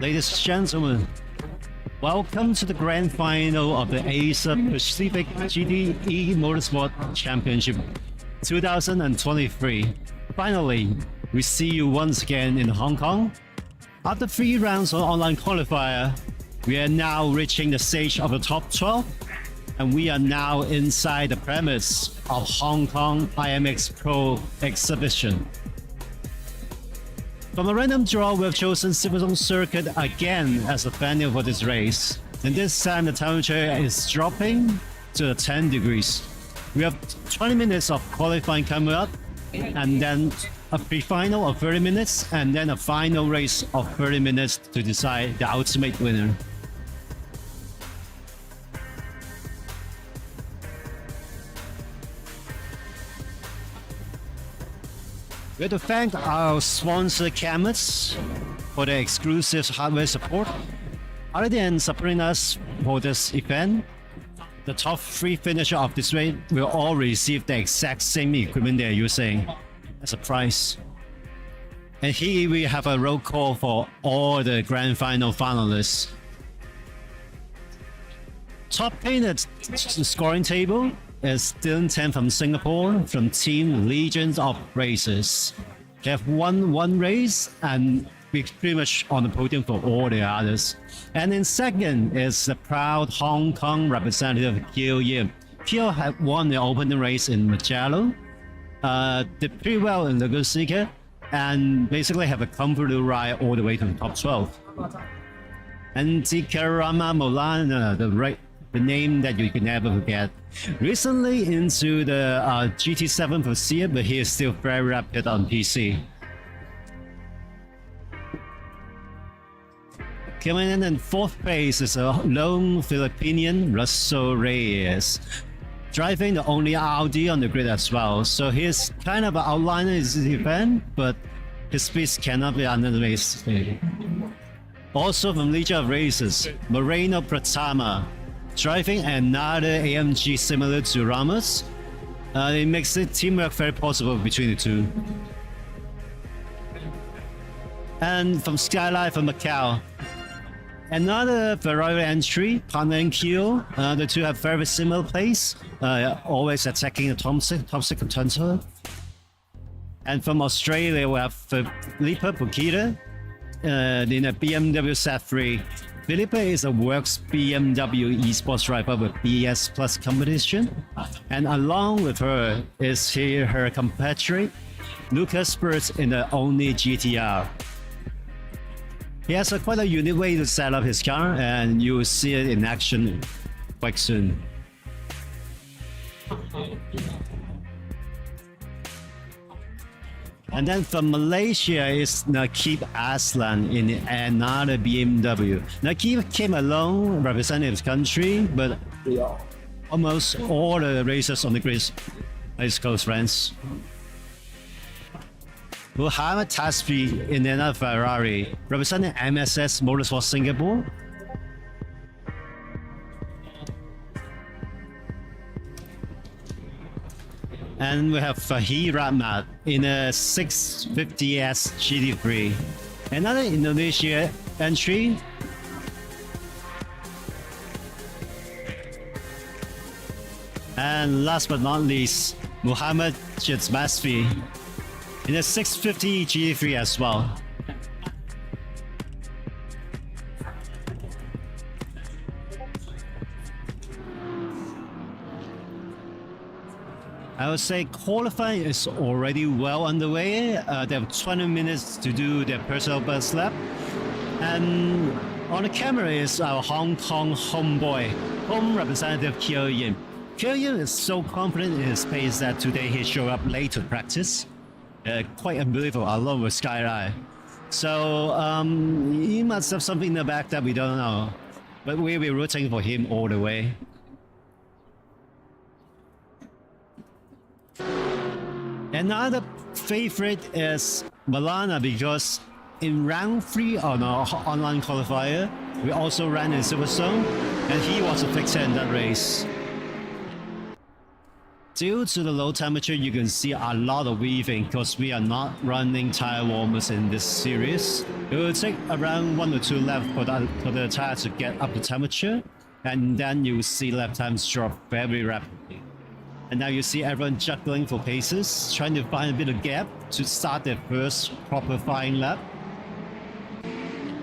Ladies and gentlemen, welcome to the grand final of the Asia Pacific GT E-motorsport Championship 2023. Finally, we see you once again in Hong Kong. After 3 rounds of online qualifier, we are now reaching the stage of the top 12, and we are now inside the premise of Hong Kong IMXpo Exhibition. From a random draw, we have chosen Silverstone Circuit again as the venue for this race. And this time the temperature is dropping to 10 degrees. We have 20 minutes of qualifying coming up, and then a pre-final of 30 minutes, and then a final race of 30 minutes to decide the ultimate winner. We have to thank our sponsor Camus for their exclusive hardware support. Other than supporting us for this event, the top 3 finishers of this race will all receive the exact same equipment they're using as a prize. And here we have a roll call for all the grand final finalists. Top painted scoring table is Dylan Tan from Singapore from Team Legions of Races. They have won 1 race and be pretty much on the podium for all the others. And in second is the proud Hong Kong representative Kiel Yim. Kiel had won the opening race in Magello, did pretty well in Laguna, and basically have a comfortable ride all the way to the top 12. And Tikarama Molana, the name that you can never forget, recently into the GT7 for Sia, but he is still very rapid on PC. Coming in 4th place is a lone Filipinian, Russell Reyes, driving the only Audi on the grid as well. So he's kind of an outliner in this event, but his speeds cannot be underestimated. Also from Legion of Races, Moreno Pratama, driving another AMG similar to Ramos. It makes the teamwork very possible between the two. And from Skyline from Macau, another Ferrari entry, Partner and Kyo. The two have very similar plays, always attacking the top second contender. And from Australia, we have Felipe Bukita in a BMW Z3. Felipe is a works BMW esports driver with BS Plus competition, and along with her is her compatriot Lucas Spurs in the Only GTR. He has quite a unique way to set up his car, and you will see it in action quite soon. And then from Malaysia is Nakib Aslan in another BMW. Nakib came alone representing his country, but almost all the races on the grid are his close friends. Muhammad Tasfi in another Ferrari, representing MSS Motorsport Singapore. And we have Fahir Rahmat in a 650S GT3. Another Indonesia entry. And last but not least, Muhammad Jizmasvi in a 650 GT3 as well. I would say qualifying is already well underway. They have 20 minutes to do their personal best lap. And on the camera is our Hong Kong homeboy, home representative Kiel Yim. Kiel Yim is so confident in his pace that today he showed up late to practice. Quite unbelievable, along with Skyline. So he must have something in the back that we don't know. But we'll be rooting for him all the way. Another favorite is Malana, because in round 3 on our online qualifier, we also ran in Silverstone, and he was a fixer in that race. Due to the low temperature, you can see a lot of weaving because we are not running tire warmers in this series. It will take around 1 or 2 laps for the tire to get up to temperature, and then you will see lap times drop very rapidly. And now you see everyone juggling for paces, trying to find a bit of gap to start their first proper flying lap.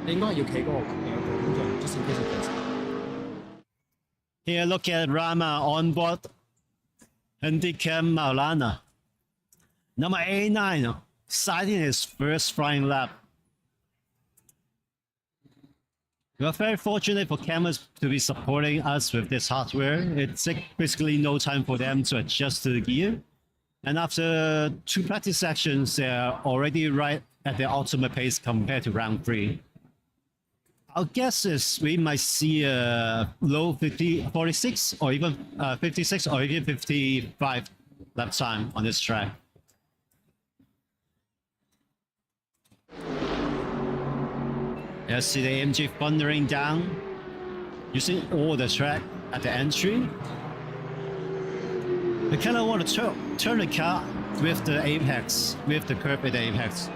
你應該要企嗰個工作，just in case of this. Here, look at Rama on board Handicap Maulana. Number 89, starting his first flying lap. We are very fortunate for cameras to be supporting us with this hardware. It takes basically no time for them to adjust to the gear. And after 2 practice sections, they are already right at their ultimate pace compared to round 3. Our guess is we might see a low 46 or even 56 or even 55 lap time on this track. You see the AMG thundering down, using all the track at the entry. I kind of want to turn the car with the apex, with the curve at the apex.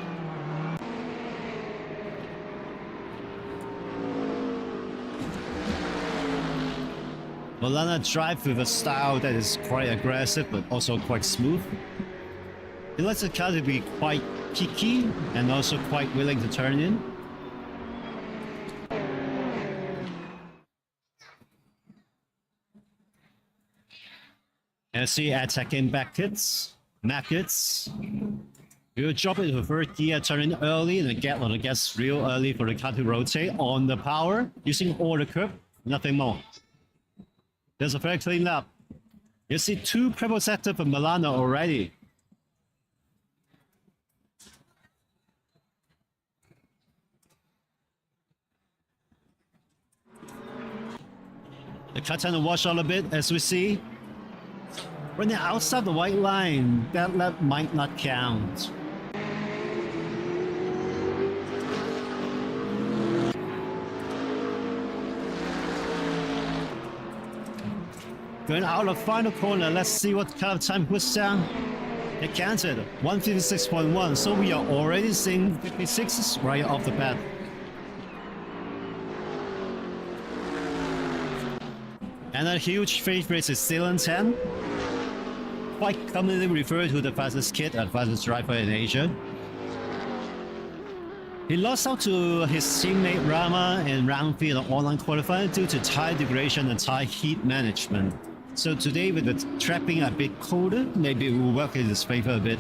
Maulana drives with a style that is quite aggressive but also quite smooth. He likes the car to be quite kicky and also quite willing to turn in. And see attacking back hits, map hits. We will drop it to third gear, turn in early, and then get on the gas real early for the car to rotate on the power, using all the curve, nothing more. There's a very clean lap. You see 2 purple sector for Maulana already. The car tend to wash out a bit, as we see. When they're outside the white line, that lap might not count. Going out of final corner, let's see what kind of time puts down. It counted 156.1, so we are already seeing 56s right off the bat. And a huge favorite is Dylan 10. Quite commonly referred to the fastest kid and fastest driver in Asia. He lost out to his teammate Rama in round 3 of the online qualifier due to tire degradation and tire heat management. So today, with the track being a bit colder, maybe it will work in his favor a bit.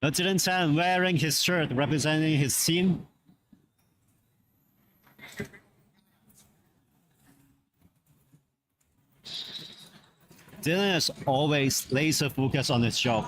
Dylan 10 wearing his shirt representing his team. Dylan is always laser focused on his job.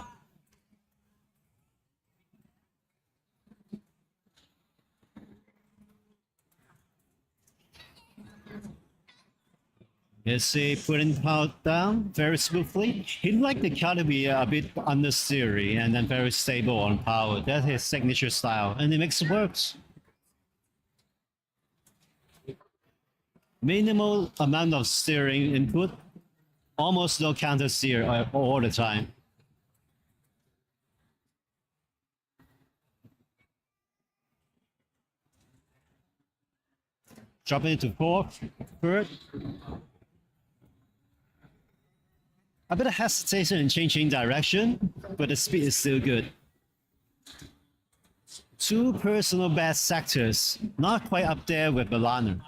You see, putting power down very smoothly. He liked the car to be a bit understeery and then very stable on power. That's his signature style, and it makes it work. Minimal amount of steering input, almost no counter steer all the time. Dropping into fourth, third. A bit of hesitation in changing direction, but the speed is still good. 2 personal best sectors, not quite up there with Maulana.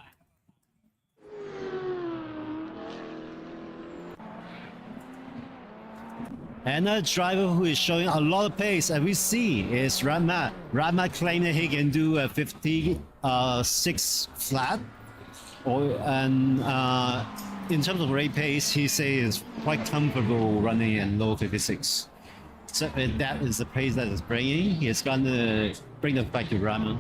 Another driver who is showing a lot of pace, as we see, is Rama. Rama claimed that he can do a 56 flat, and in terms of rate pace, he says quite comfortable running in low 56. So if that is the pace that is bringing, he's gonna bring the back to Rama.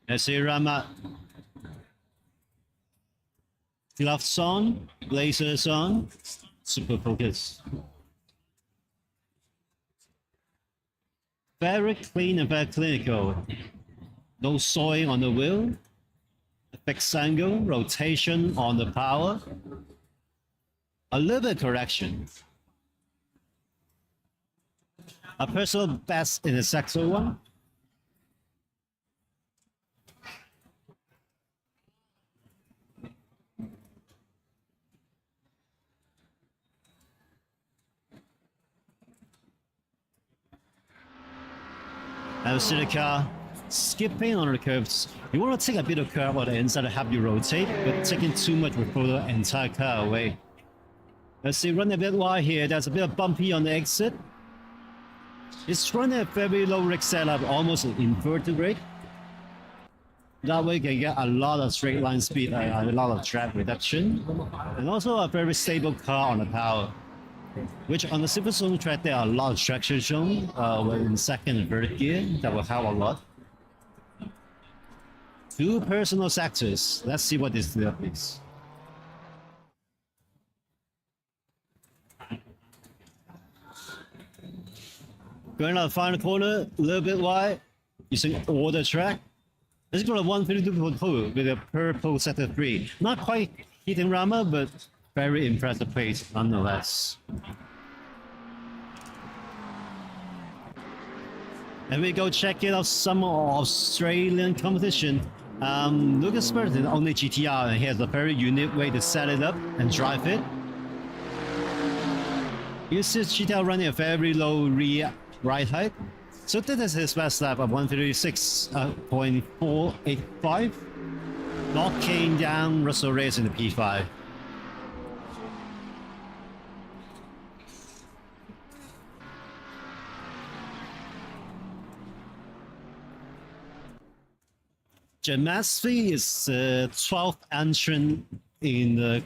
Let's see Rama. Gloves on, blazers on, super focused. Very clean and very clinical. No sawing on the wheel. A fixed angle, rotation on the power. A little bit of correction. A personal best in the sector 1. And see the car skipping on the curves. You want to take a bit of curve on the inside to help you rotate, but taking too much will throw the entire car away. Let's see, run a bit wide here. There's a bit of bumpy on the exit. It's running a very low rig setup, almost an inverted rig. That way you can get a lot of straight line speed, a lot of drag reduction, and also a very stable car on the power. Which on the Super Zone track, there are a lot of traction shown when in second and third gear. That will help a lot. 2 personal sectors. Let's see what this is. Going out the final corner, a little bit wide, using all the track. Let's go to 152.2 with a purple sector 3. Not quite hitting Rama, but very impressive pace nonetheless. And we go check it out some Australian competition. Lucas Burton only GTR, and he has a very unique way to set it up and drive it. You see GTR running a very low rear right height. So this is his best lap of 156.485, knocking down Russell Reyes in the P5. Jamasvi is the 12th entrant in the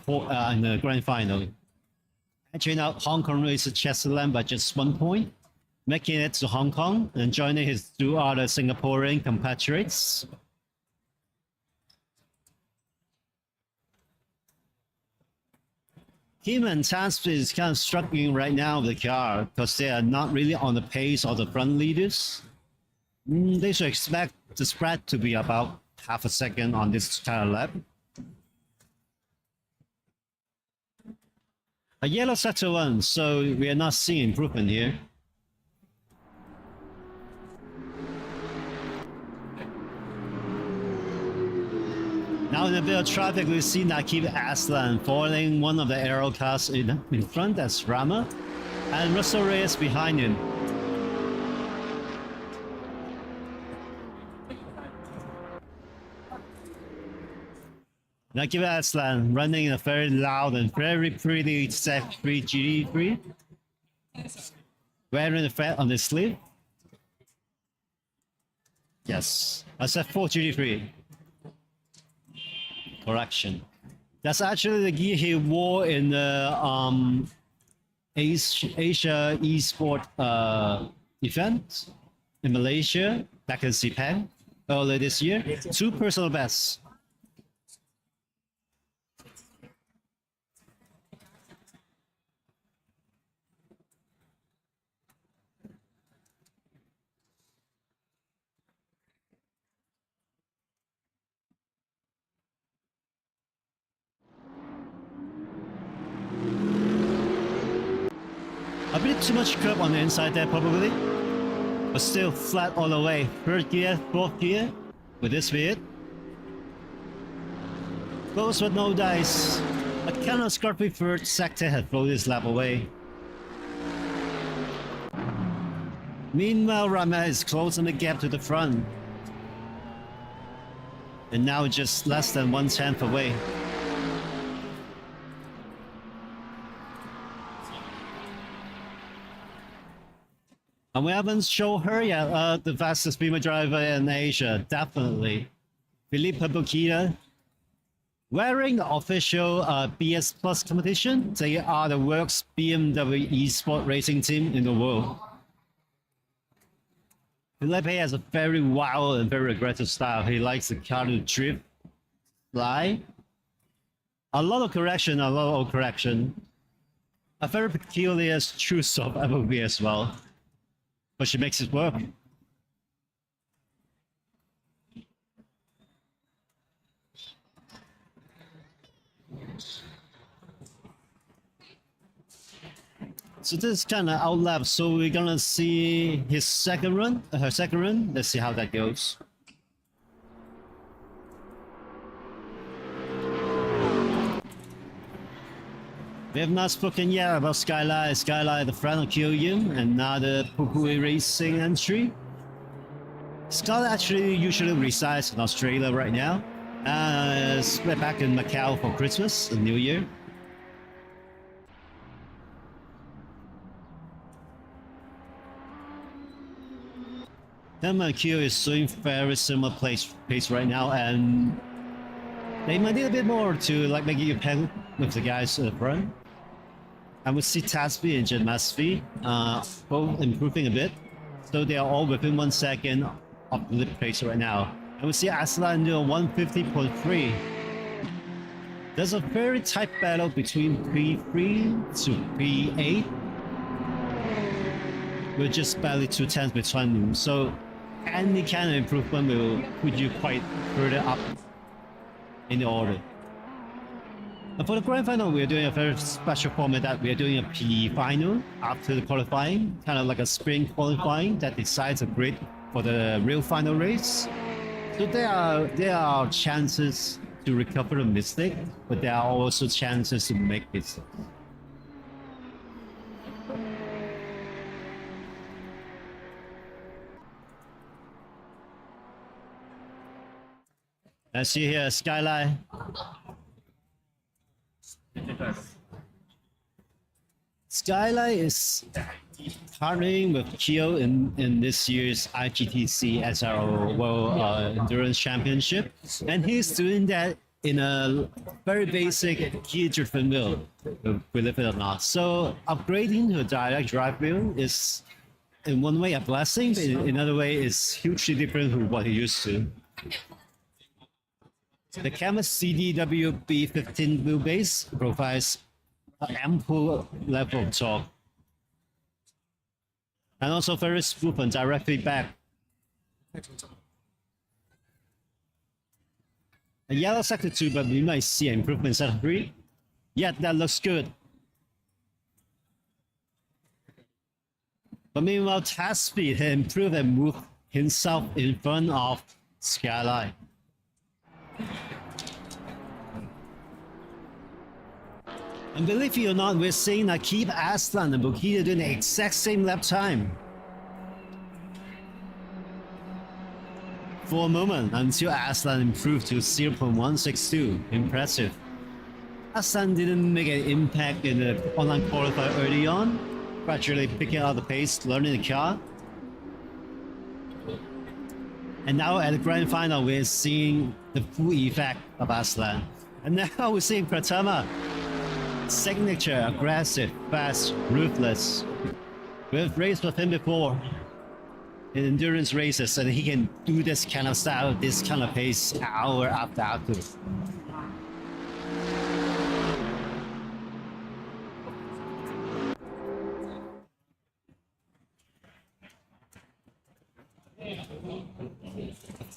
grand final. Edging out Hong Kong racer Chesterland by just 1 point, making it to Hong Kong and joining his 2 other Singaporean compatriots. Him and Tansby is kind of struggling right now with the car because they are not really on the pace of the front leaders. They should expect the spread to be about half a second on this kind of lap. A yellow sector 1, so we are not seeing improvement here. Now in a bit of traffic, we see Nakib Aslan foiling one of the aero cars in front, that's Rama, and Russell Reyes behind him. Nakib Aslan running in a very loud and very pretty Z3 GT3. Wearing the fat on the sleeve. Yes, a Z4 GT3. Correction. That's actually the gear he wore in the Asia Esport event in Malaysia back in Sepang earlier this year. 2 personal bests. A bit too much curb on the inside there probably, but still flat all the way. 3rd gear, 4th gear with this speed. Goes with no dice. A kind of scrappy 3rd sector had thrown this lap away. Meanwhile, Rama is closing the gap to the front. And now just less than 1/10 away. And we haven't shown her yet, the fastest female driver in Asia, definitely. Philippe Bukita, wearing the official BS Plus competition. They are the world's BMW Esport racing team in the world. Philippe has a very wild and very aggressive style. He likes the car to drift, fly. A lot of correction, a lot of correction. A very peculiar choice of FOV as well. But she makes it work. So this is kind of outlap. So we're gonna see his second run, her second run. Let's see how that goes. We have not spoken yet about Skylight. Skylight, the friend of Kyojin, another Pupui Racing entry. Skylight actually usually resides in Australia right now. Split back in Macau for Christmas and New Year. MQ is doing very similar pace right now, and they might need a bit more to like make you pen with the guys at the front. And we see Tasby and Jen Masvi both improving a bit, so they are all within 1 second of the pace right now. And we see Aslan do a 150.3. There's a very tight battle between P3 to P8. We're just barely 2 tenths between them, so any kind of improvement will put you quite further up in the order. And for the grand final, we're doing a very special format that we're doing a PE final after the qualifying, kind of like a spring qualifying that decides a grid for the real final race. So there are chances to recover a mistake, but there are also chances to make mistakes. Let's see here, Skylight. Skylight is partnering with Kyo in this year's IGTC SRO World Endurance Championship, and he's doing that in a very basic gear-driven wheel, believe it or not. So upgrading to direct drive wheel is, in one way, a blessing, but in another way, is hugely different from what he used to. The Canvas CDW B15 wheelbase provides an ample level of torque, and also very smooth and direct feedback. A yellow sector 2, but we might see an improvement in sector 3. Yeah, that looks good. But meanwhile, Tasby had improved and moved himself in front of Skylight. And believe it or not, we're seeing Akib Aslan and Bukita doing the exact same lap time. For a moment, until Aslan improved to 0.162. Impressive. Aslan didn't make an impact in the online qualifier early on, gradually picking up the pace, learning the car. And now at the grand final, we're seeing the full effect of Aslan. And now we're seeing Pratama. Signature, aggressive, fast, ruthless. We've raced with him before in endurance races, and he can do this kind of style, this kind of pace, hour after hour.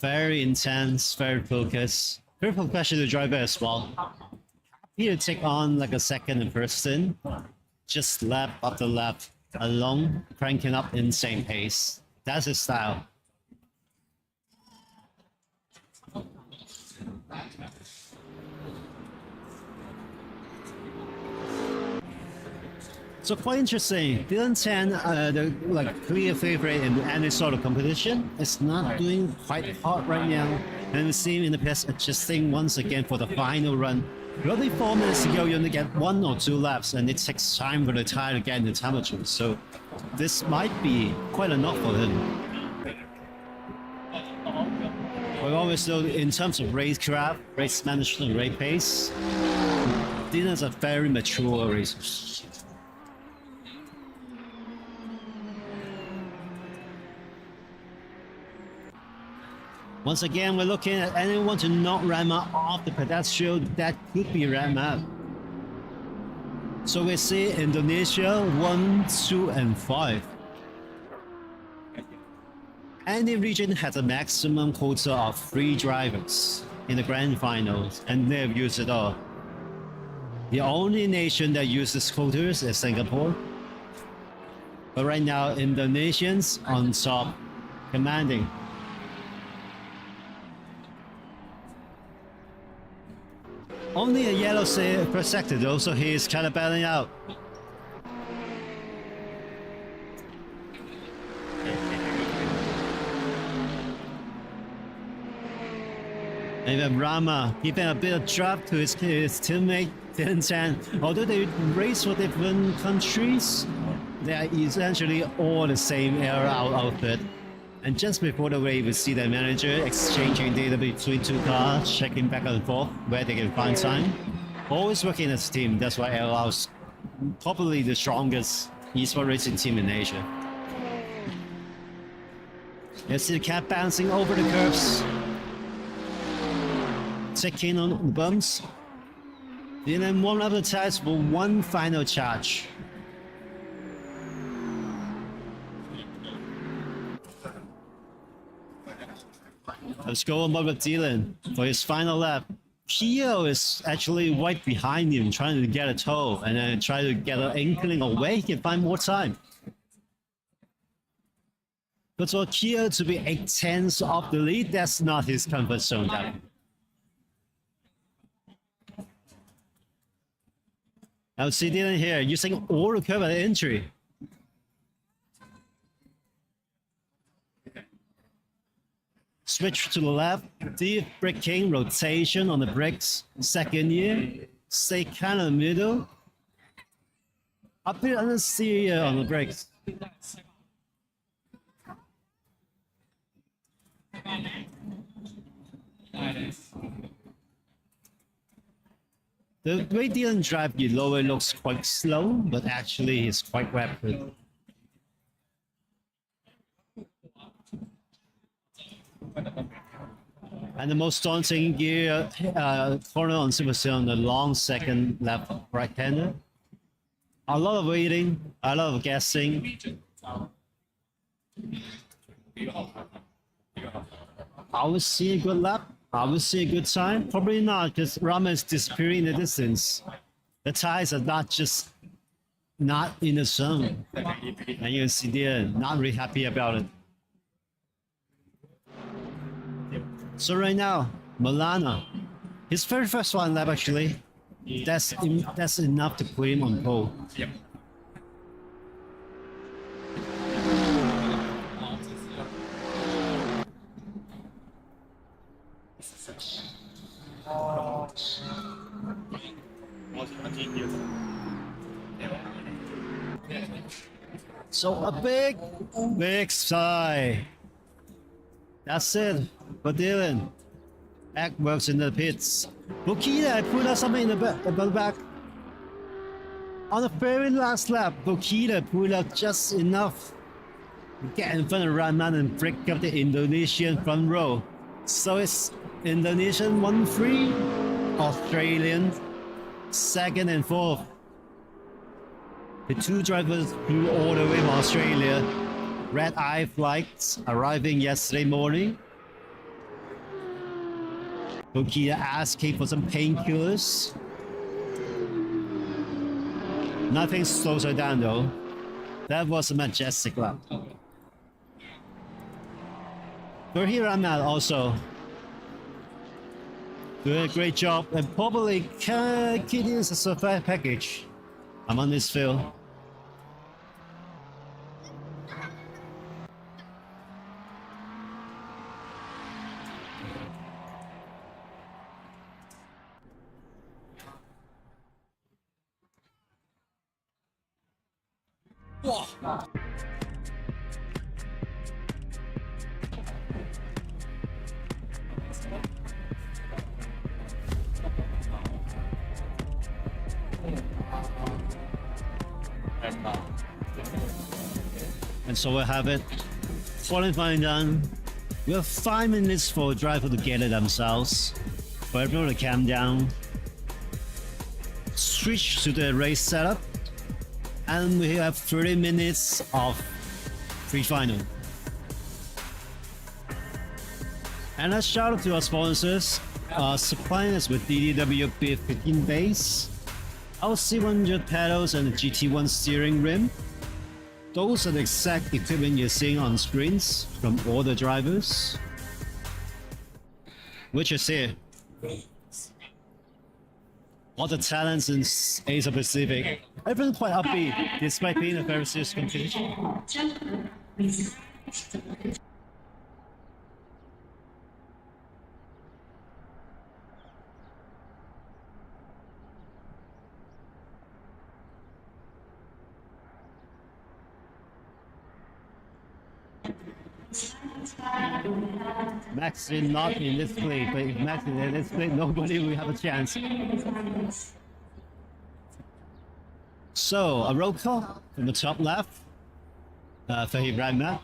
Very intense, very focused. Very professional driver as well. Happy to take on like a second and first stint, just lap after lap, along, cranking up insane pace. That's his style. So quite interesting. Dylan Tan, the clear favorite in any sort of competition, is not doing quite hot right now, and we see him in the past adjusting once again for the final run. Roughly 4 minutes ago, you only get 1 or 2 laps, and it takes time for the tire to get in the temperature. So this might be quite enough for him. We always know in terms of racecraft, race management, race pace, Dylan's a very mature racer. Once again, we're looking at anyone to not ram up off the pedestrian that could be rammed up. So we see Indonesia 1, 2, and 5. Any region has a maximum quota of 3 drivers in the grand finals, and they've used it all. The only nation that uses quotas is Singapore. But right now, Indonesians on top, commanding. Only a yellow per sector though, so he is kind of battling out. And then Rama giving a bit of drop to his teammate Dylan Chan. Although they race for different countries, they are essentially all the same era outfit. And just before the race, we see the manager exchanging data between two cars, checking back and forth where they can find time. Always working as a team, that's why it allows probably the strongest esports racing team in Asia. You see the cat bouncing over the curves, taking on the bumps. Then warm up the tires for one final charge. Let's go on with Dylan for his final lap. Kyo is actually right behind him, trying to get a toe and then try to get an inkling of where he can find more time. But for Kyo to be 8/10 off the lead, that's not his comfort zone. Now see Dylan here using all the curve at the entry. Switch to the left, deep braking rotation on the brakes. Second gear, stay kind of middle. A bit understeer on the brakes. The way Dylan drives the lower looks quite slow, but actually he's quite rapid. And the most daunting gear corner on Silverstone on the long second left right-hander. A lot of waiting, a lot of guessing. I would see a good lap. I would see a good time. Probably not, because Rama is disappearing in the distance. The tires are not in the zone. And you can see they're not really happy about it. So right now, Milana, his very first one lap actually, that's enough to put him on pole. Yep. So a big sigh. That's it for Dylan. Act works in the pits. Bukita put out something in the back. On the very last lap, Bukita pulled out just enough to get in front of Rahman and break up the Indonesian front row. So it's Indonesian 1-3, Australian 2nd and 4th. The two drivers flew all the way from Australia. Red-eye flights arriving yesterday morning. Bukita asking for some painkillers. Nothing slows her down though. That was a majestic lap. But here I'm at also. Doing a great job and probably Kitty is a survive package. I'm on this field. Wow. And so we'll have it. Qualifying done. We have 5 minutes for the driver to get it themselves. For everyone to calm down. Switch to the race setup. And we have 30 minutes of pre-final. And a shout out to our sponsors, supplying us with DDW B15 base, LC100 pedals and the GT1 steering rim. Those are the exact equipment you're seeing on screens from all the drivers, which is here. All the talents in Asia Pacific. Everyone's quite upbeat, despite being a very serious competition. Max is not in this play, but if Max is in this play, nobody will have a chance. So, a roll call from the top left for Ibrahim.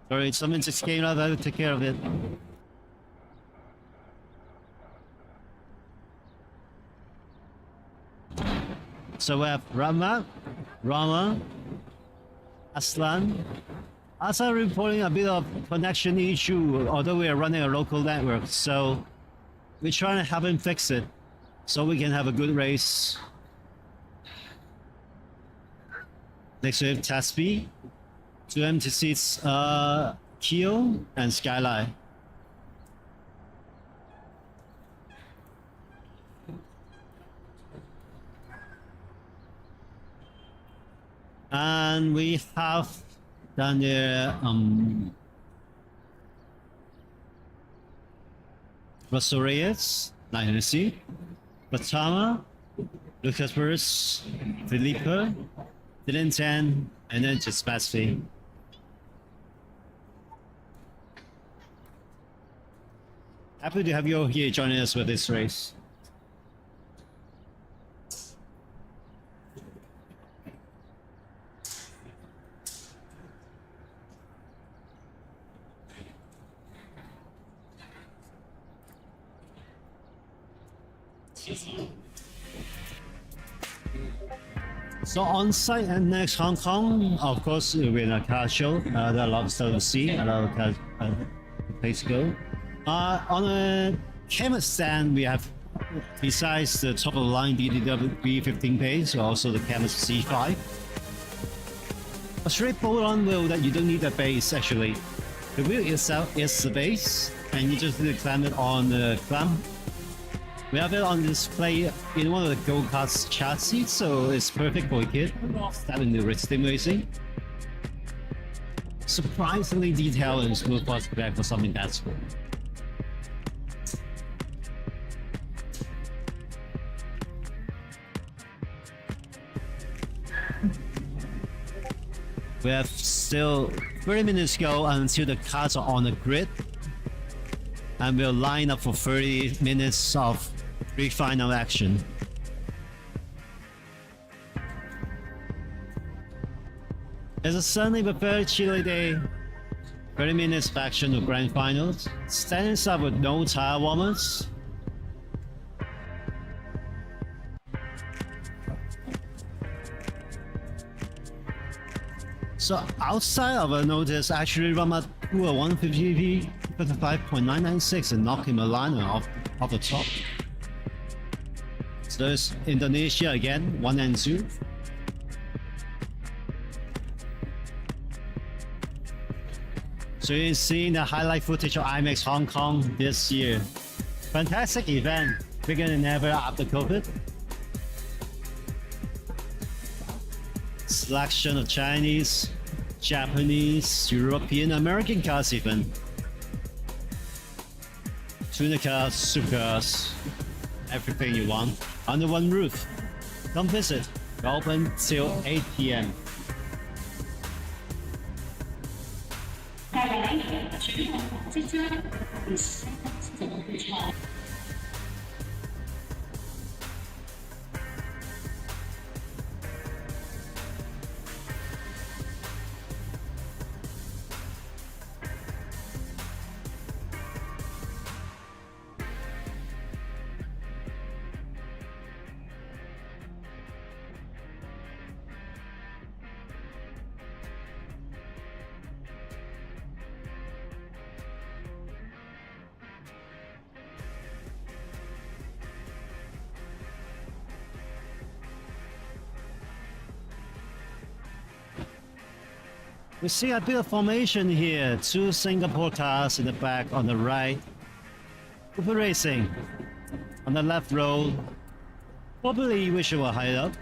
Sorry, someone just came out, I will take care of it. So we have Rama, Aslan. Aslan reporting a bit of connection issue, although we are running a local network, so we're trying to have him fix it so we can have a good race. Next we have Taspi. 2 empty seats, Keo and Skyline. And we have down there Russell Reyes, 900C, Batama, Lucas Burris, Felipe, Dylan Tan, and then just Basfi. Happy to have you all here joining us for this race. So on site at next Hong Kong, of course, it will be a car show. There are a lot of stuff to see, a lot of cars, place to go. On a camera stand, we have, besides the top of the line DDW B15 base, also the Camus C5. A straight bolt-on wheel that you don't need a base actually. The wheel itself is the base, and you just need to clamp it on the clamp. We have it on display in one of the go-karts chassis, so it's perfect for a kid starting the sim racing. Surprisingly detailed and smooth prospect for something that's cool. We have still 30 minutes to go until the cars are on the grid, and we'll line up for 30 minutes of pre-final action. It's a sunny but very chilly day. 30 minutes of action to grand finals. Standing start with no tire warmers. So outside of a notice, actually run at 150p, 55.996 and knock him a liner off the top. So there's Indonesia again, 1 and 2. So you're seeing the highlight footage of IMX Hong Kong this year. Fantastic event, bigger than ever after COVID. Selection of Chinese, Japanese, European, American cars even. Tuner cars, supercars, everything you want under one roof. Come visit. We're open till 8 p.m. We see a bit of formation here. Two Singapore cars in the back on the right. Cooper Racing on the left row. Probably visual hide up.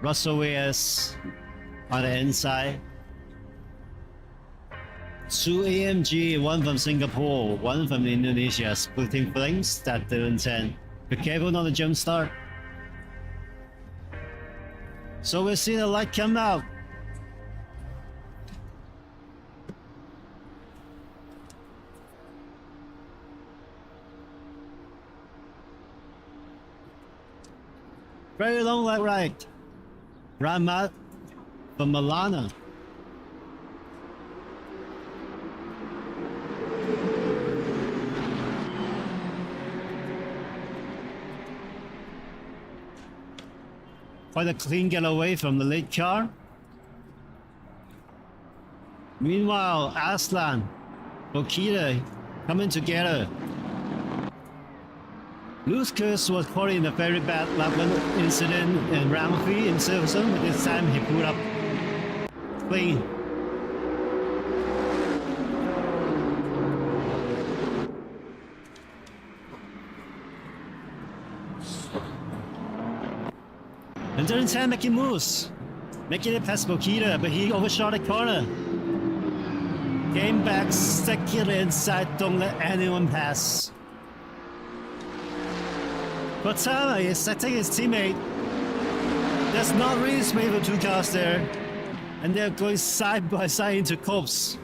Russell Reyes on the inside. Two AMG, one from Singapore, one from Indonesia, splitting flames that Dylan 10. Be careful not to jump start. So we see the light come out. Very long light right. Ramat from Milana. Quite a clean getaway from the lead car. Meanwhile, Aslan, Bokita coming together. Lucas was caught in a very bad lap incident in round 3 in Silverstone, but this time he pulled up clean. And Dylan 10 making moves, making it past Bokita, but he overshot the corner. Came back second inside, don't let anyone pass. Cortana is setting his teammate. There's not really space for two cars there, and they're going side by side into copse.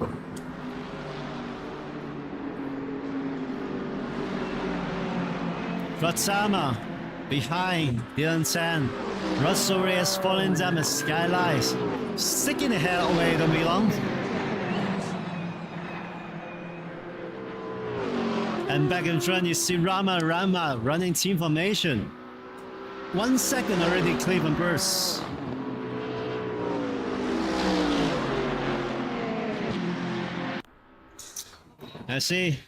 Cortana behind Dylan 10. Russell Reyes falling down the skylines, sticking the head away to Milan. And back in front, you see Rama running team formation. 1 second already clear from burst. I see.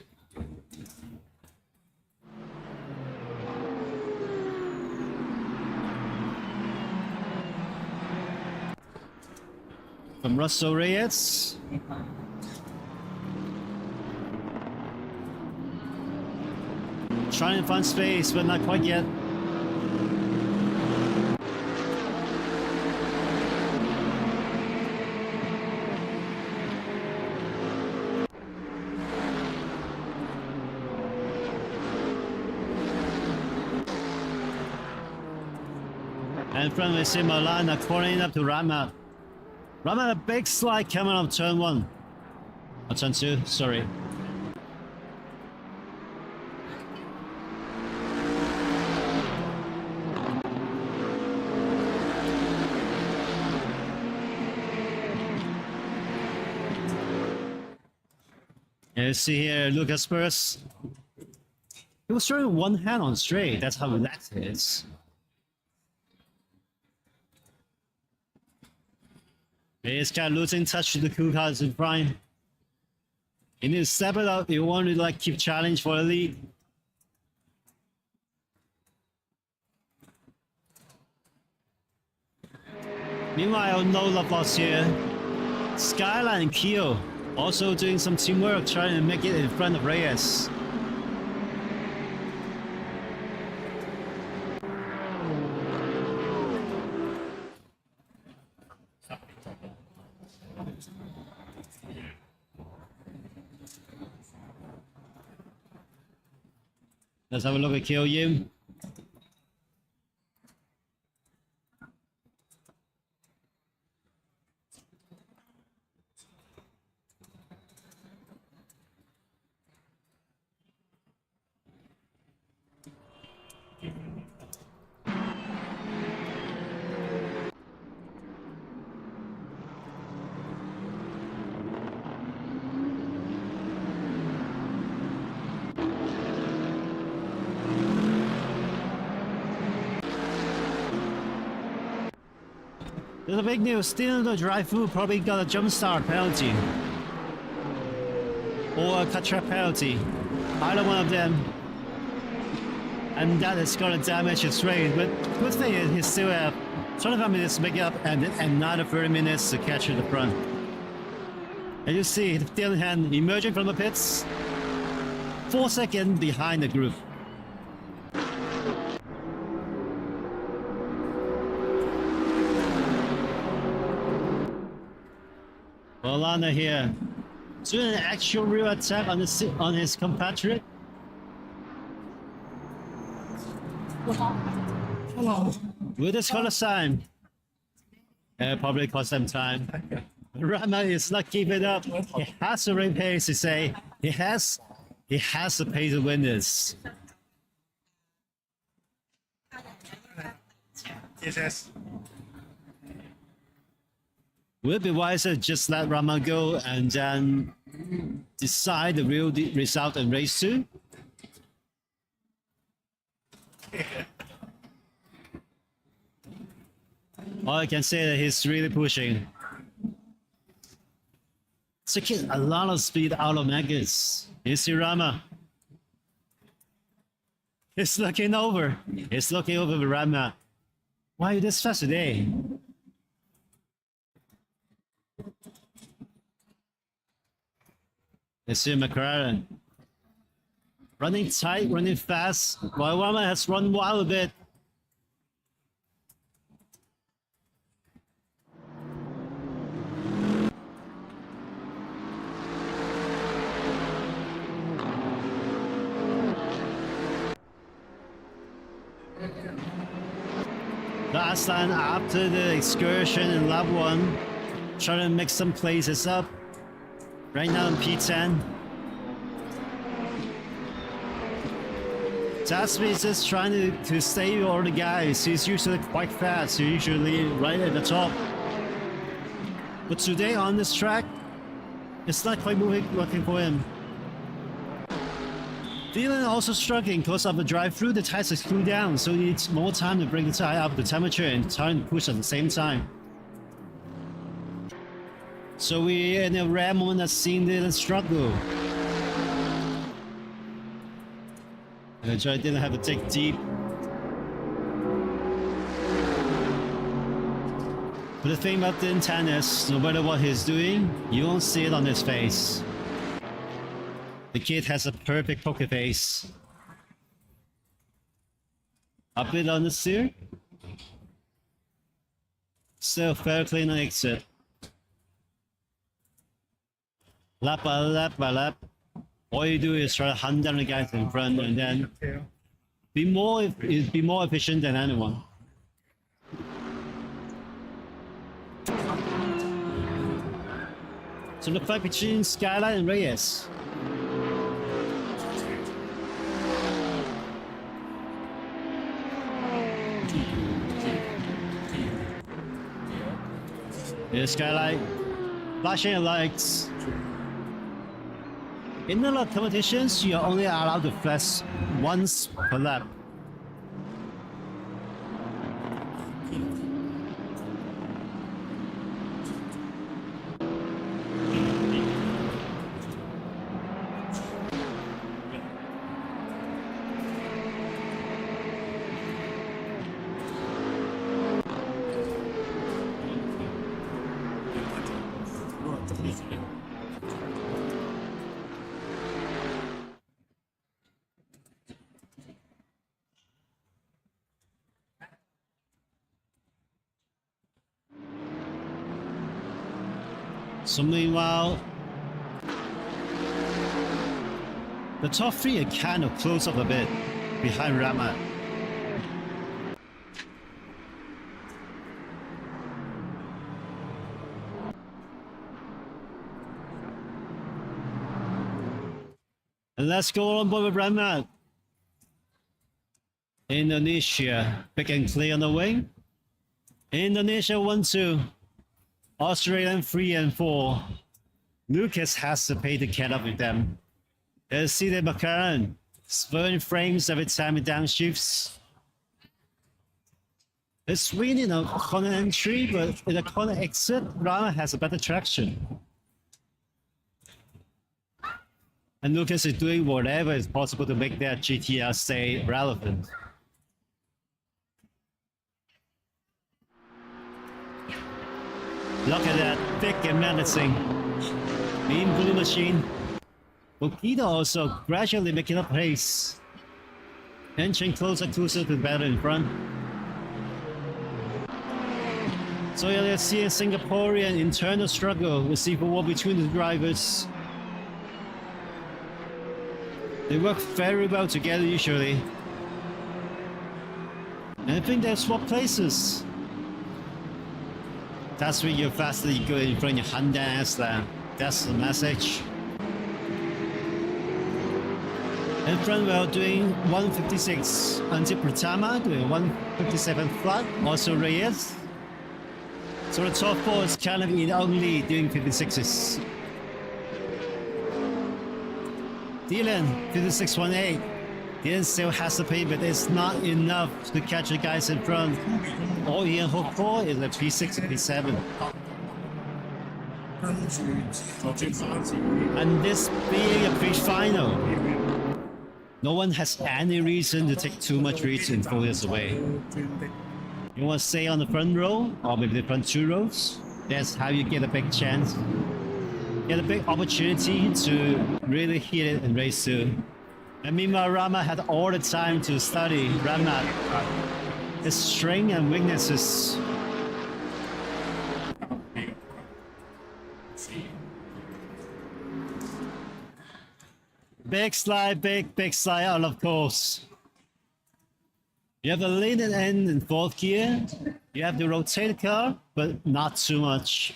From Russell Reyes. Trying to find space, but not quite yet. And from we see Milana cornering up to Ramat. Ramat, a big slide coming up turn 1. Or turn 2, sorry. You see here, Lucas Spurs. He was throwing one hand on straight. That's how relaxed he is. He's kind of losing touch with the cool cars in prime. You need to step it up if you want to keep challenge for the lead. Meanwhile, no love loss here. Skyline and Kyo also doing some teamwork, trying to make it in front of Reyes. Let's have a look at Kyo Yim. There's a big news, still the drive-through probably got a jump start penalty. Or a cut track penalty. Either one of them. And that is gonna damage his race, but good thing is he still have 25 minutes to make it up and another 30 minutes to catch the front. And you see Dylan Hand emerging from the pits, 4 seconds behind the group. Olana here, doing an actual real attack on his compatriot. With this color sign, it probably cost them time. Rama is not keeping up. He has to raise pace to say he has to pay to win this. Yes. Would it be wiser just let Rama go and then decide the real result in race 2? All I can say that he's really pushing. Taking a lot of speed out of Magus. You see Rama. He's looking over. He's looking over with Rama. Why are you this fast today? You see McLaren. Running tight, running fast, while Rama has run wild a bit. Last time after the excursion in lap 1, trying to make some places up. Right now in P10. Tasby is just trying to stay with all the guys. He's usually quite fast, he's usually right at the top. But today on this track, it's not quite working for him. Dylan also struggling because of the drive-through, the tires are cooled down, so he needs more time to bring the tire up to temperature and trying to push at the same time. So we in a rare moment have seen Dylan struggle. And I didn't have to take deep. But the thing about Dylan Tannis, no matter what he's doing, you won't see it on his face. The kid has a perfect poker face. Up it on the steer. Still fair clean on exit. Lap by lap by lap. All you do is try to hunt down the guys in front and then be more efficient than anyone. So the fight between Skyline and Reyes. Here's Skyline flashing lights. In a lot of competitions, you are only allowed to flash once per lap. So meanwhile, the top 3 are kind of close up a bit behind Rama. And let's go on board with Rama. Indonesia, big and clear on the wing. Indonesia 1-2. Australian 3 and 4. Lucas has to pay to catch up with them. Let's see the McLaren spurring frames every time it downshifts. It's really in a corner entry, but in a corner exit, Rama has a better traction. And Lucas is doing whatever is possible to make their GTR stay relevant. Look at that big and menacing mean blue machine. Bokita also gradually making up pace, inching closer to the battle in front. So yeah, let's see a Singaporean internal struggle. We see for war between the drivers. They work very well together usually. And I think they swap places. That's when you're faster, you go in front of Honda Aslan. That's the message. In front we're doing 156 until Pratama, doing 157 flat, also Reyes. So the top four is kind of in only doing 56s. Dylan, 56.18. Dylan still has to pay, but it's not enough to catch the guys in front. All he can hope for is a P6 or P7. And this being a pre-final, no one has any reason to take too much risk and throw this away. You want to stay on the front row, or maybe the front two rows. That's how you get a big chance. Get a big opportunity to really hit it and race through. And meanwhile, Rama had all the time to study Rama, his strength and weaknesses. Big slide, big slide out of course. You have a lean and end in fourth gear. You have to rotate the car, but not too much.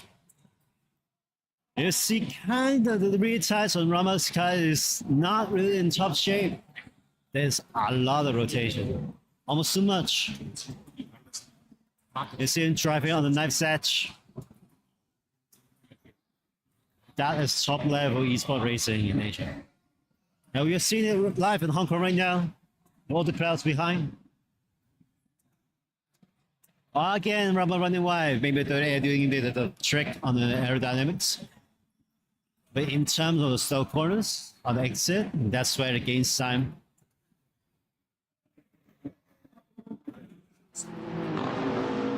You see kind of the rear tires on Rama's car is not really in top shape. There's a lot of rotation, almost too much. You see him driving on the knife's edge. That is top level esports racing in Asia. Now we are seeing it live in Hong Kong right now. All the crowds behind. Again, Rama running wide. Maybe they're doing the trick on the aerodynamics. But in terms of the slow corners on the exit, that's where it gains time.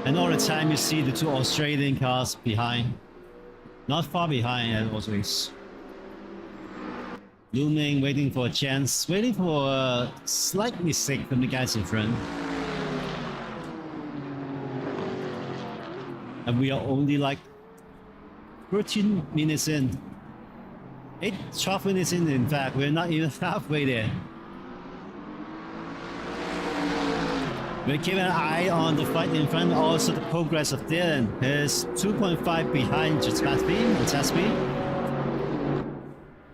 And all the time you see the two Australian cars behind. Not far behind as always. Looming, waiting for a chance, waiting for a slight mistake from the guys in front. And we are only like 13 minutes in. 12 minutes in fact, we're not even halfway there. We're keeping an eye on the fight in front, also the progress of Dylan. He's 2.5 behind Jataspi and Taspi.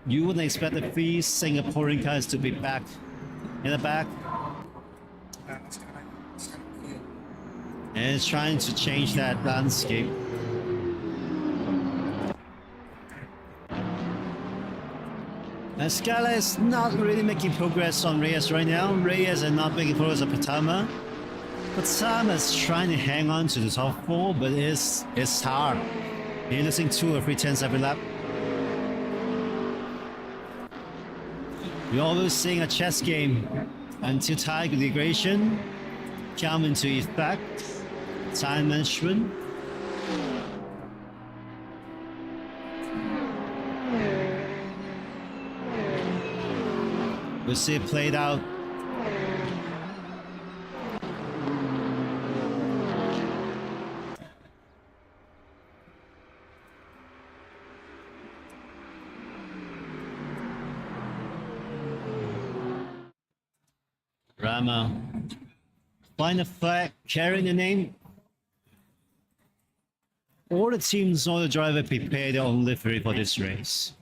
You wouldn't expect the three Singaporean cars to be back in the back. And it's trying to change that landscape. And Scala is not really making progress on Reyes right now. Reyes are not making progress on Patama. Patama is trying to hang on to the top four, but it's hard. You're losing 2 or 3 tenths every lap. You're always seeing a chess game until tire degradation come into effect. Time management. We'll see it played out. Rama. Find a flag carrying the name. All the teams, all the drivers prepare their own livery for this race.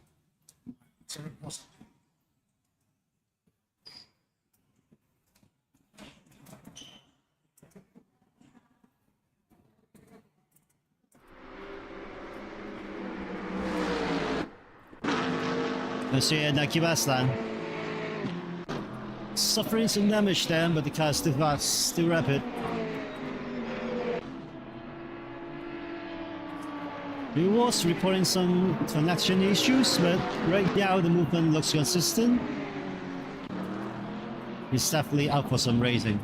Let's see Naki Baslan. Suffering some damage there, but the car is still fast, still rapid. He was reporting some connection issues, but right now the movement looks consistent. He's definitely out for some racing.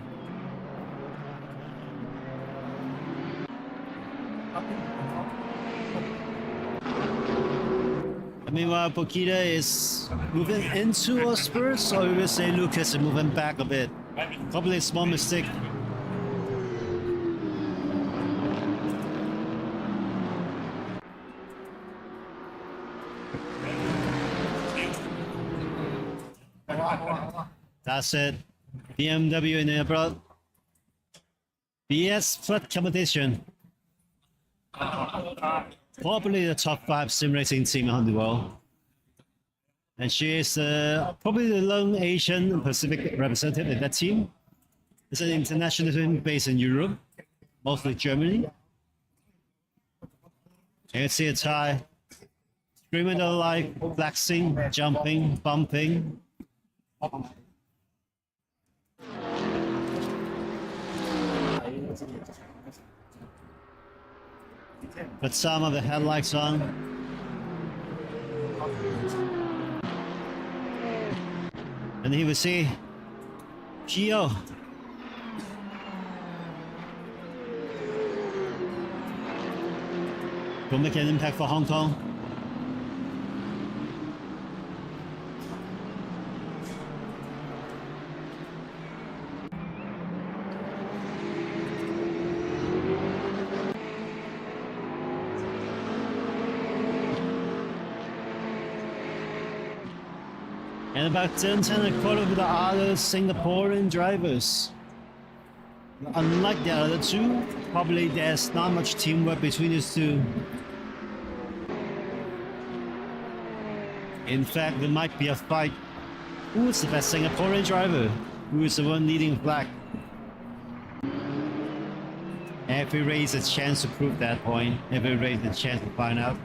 Meanwhile, Bokita is moving into a spurt, so we will say Lucas is moving back a bit. Probably a small mistake. That's it. BMW in abroad. BS flat competition. Probably the top 5 sim racing team in the world. And she is probably the lone Asian Pacific representative in that team. It's an international team based in Europe, mostly Germany. You can see it's high. Screaming the life, flexing, jumping, bumping. Put some of the headlights on. And here we see Gio. Will make an impact for Hong Kong. And about 10 a quarter of the other Singaporean drivers. Unlike the other two, probably there's not much teamwork between these two. In fact, there might be a fight. Who is the best Singaporean driver? Who is the one leading flag? Every race is a chance to prove that point. Every race is a chance to find out.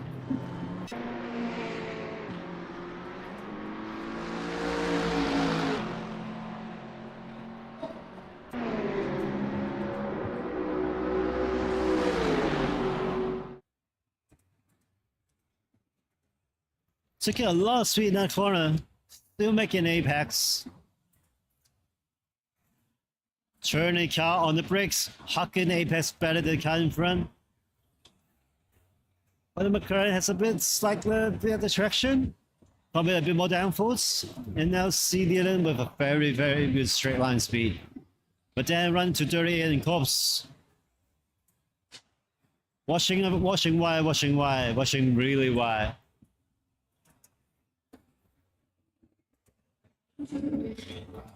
Took a lot of speed in that corner, still making apex. Turning car on the brakes, hucking apex better than the car in front. But the McLaren has a bit slightly bit of traction, probably a bit more downforce, and now see Dylan with a very, very good straight line speed. But then run to 38 and corpse. Watching really wide.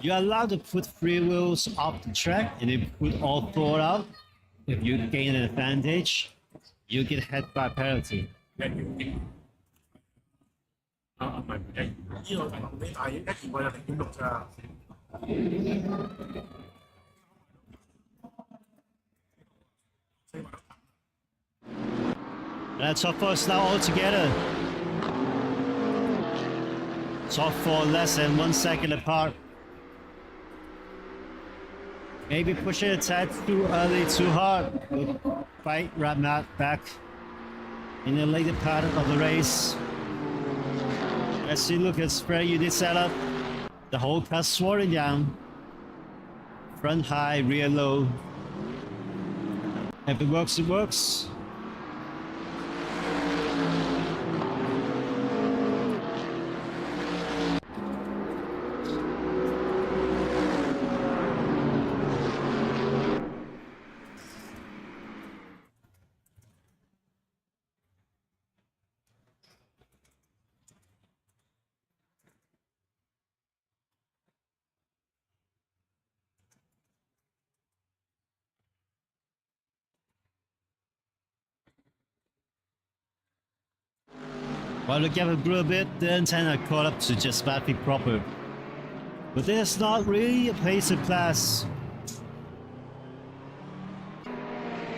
You're allowed to put free wheels off the track and then put all four out. If you gain an advantage, you get hit by penalty. And top four is now all together. Top four less than 1 second apart. Maybe pushing a tad too early, too hard. We'll fight right back in the later part of the race. As you look at spray unit setup, the whole car swirling down. Front high, rear low. If it works, it works. While the gap grew a bit, the antenna caught up to just battery proper. But there's not really a pace of class.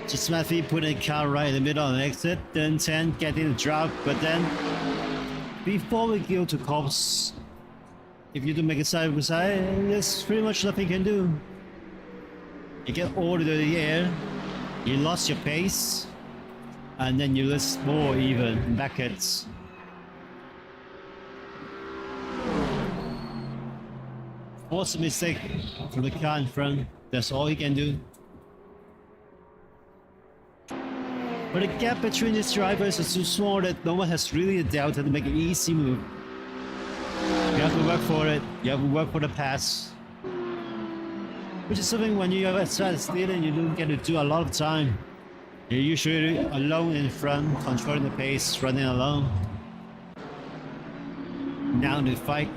Just Matthew putting a car right in the middle on the exit, then 10 getting the drop, but then before we go to cops, if you do make a side by side, there's pretty much nothing you can do. You get all to the air, you lost your pace, and then you lose more even backwards. Force a mistake from the car in front, that's all you can do. But the gap between these drivers is too small that no one has really a delta to make an easy move. You have to work for it. You have to work for the pass. Which is something when you have a start stealing, you don't get to do a lot of time. You're usually alone in front, controlling the pace, running alone. Now to fight.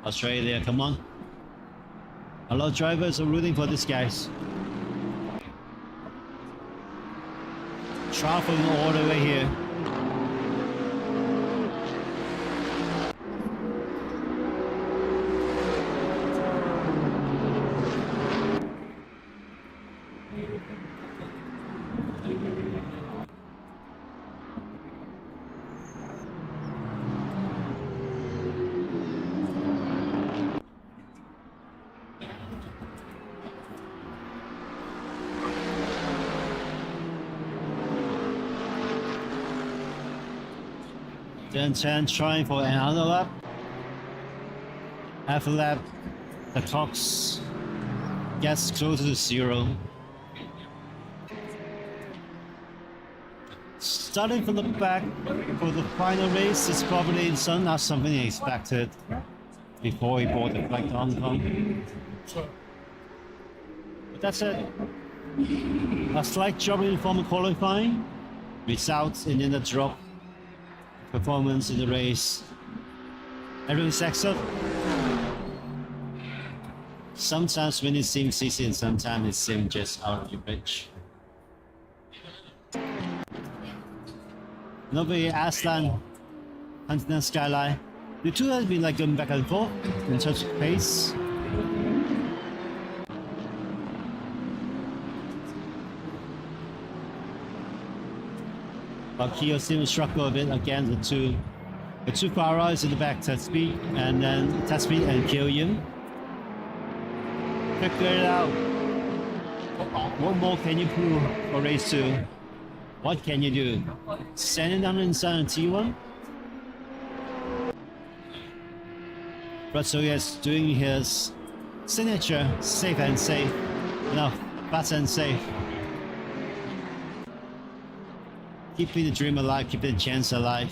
Australia, come on. A lot of drivers are rooting for these guys. Traveling all the way here. Then 10 trying for another lap. After lap, the clock gets closer to 0. Starting from the back for the final race is probably not something he expected before he bought the flight to Hong Kong. But that's it. A slight drop in form of qualifying results in a drop performance in the race. Everyone stacks up. Sometimes when it seems easy and sometimes it seems just out of your reach. Nobody Aslan, Huntington Skyline. The two have been like going back and forth in terms of pace. But Kyo seems to struggle a bit against the two qualifiers in the back, test speed and kill him. Figure it out. What more can you prove for race 2? What can you do? Standing down inside on T1? Russell is doing his signature safe and safe. No, fast and safe. Keeping the dream alive, keeping the chance alive.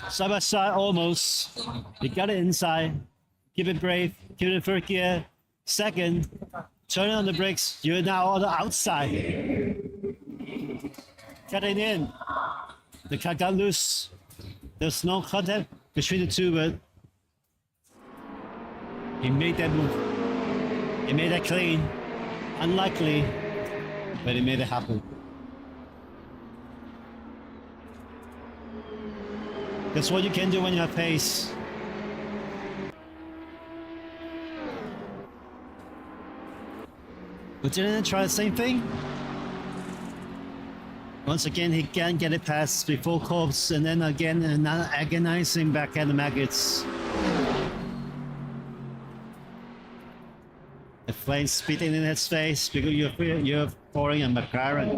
Side by side, almost. You got it inside. Keep it brave. Keep it in third gear. Second, turn on the brakes. You're now on the outside. Cutting in. The car got loose. There's no contact between the two, but he made that move. He made that clean. Unlikely, but he made it happen. That's what you can do when you have pace. But didn't I try the same thing? Once again, he can't get it past before corpse, and then again, another agonizing back at the maggots. The flames spitting in his face because you're pouring a McLaren.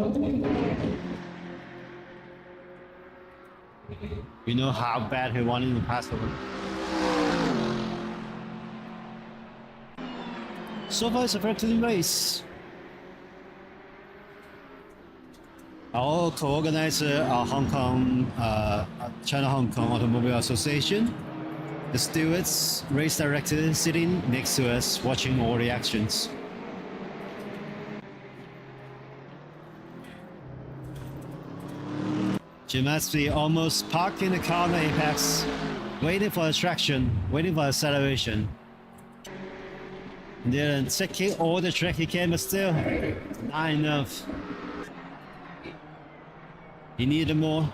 You know how bad he wanted to pass over. So far, it's a very clean race. Our co-organizer, Hong Kong, China-Hong Kong Automobile Association, the stewards, race director sitting next to us, watching all the actions. She must be almost parked in the car on the apex, waiting for the traction, waiting for acceleration. And then taking all the track he can, but still not enough. He needed more.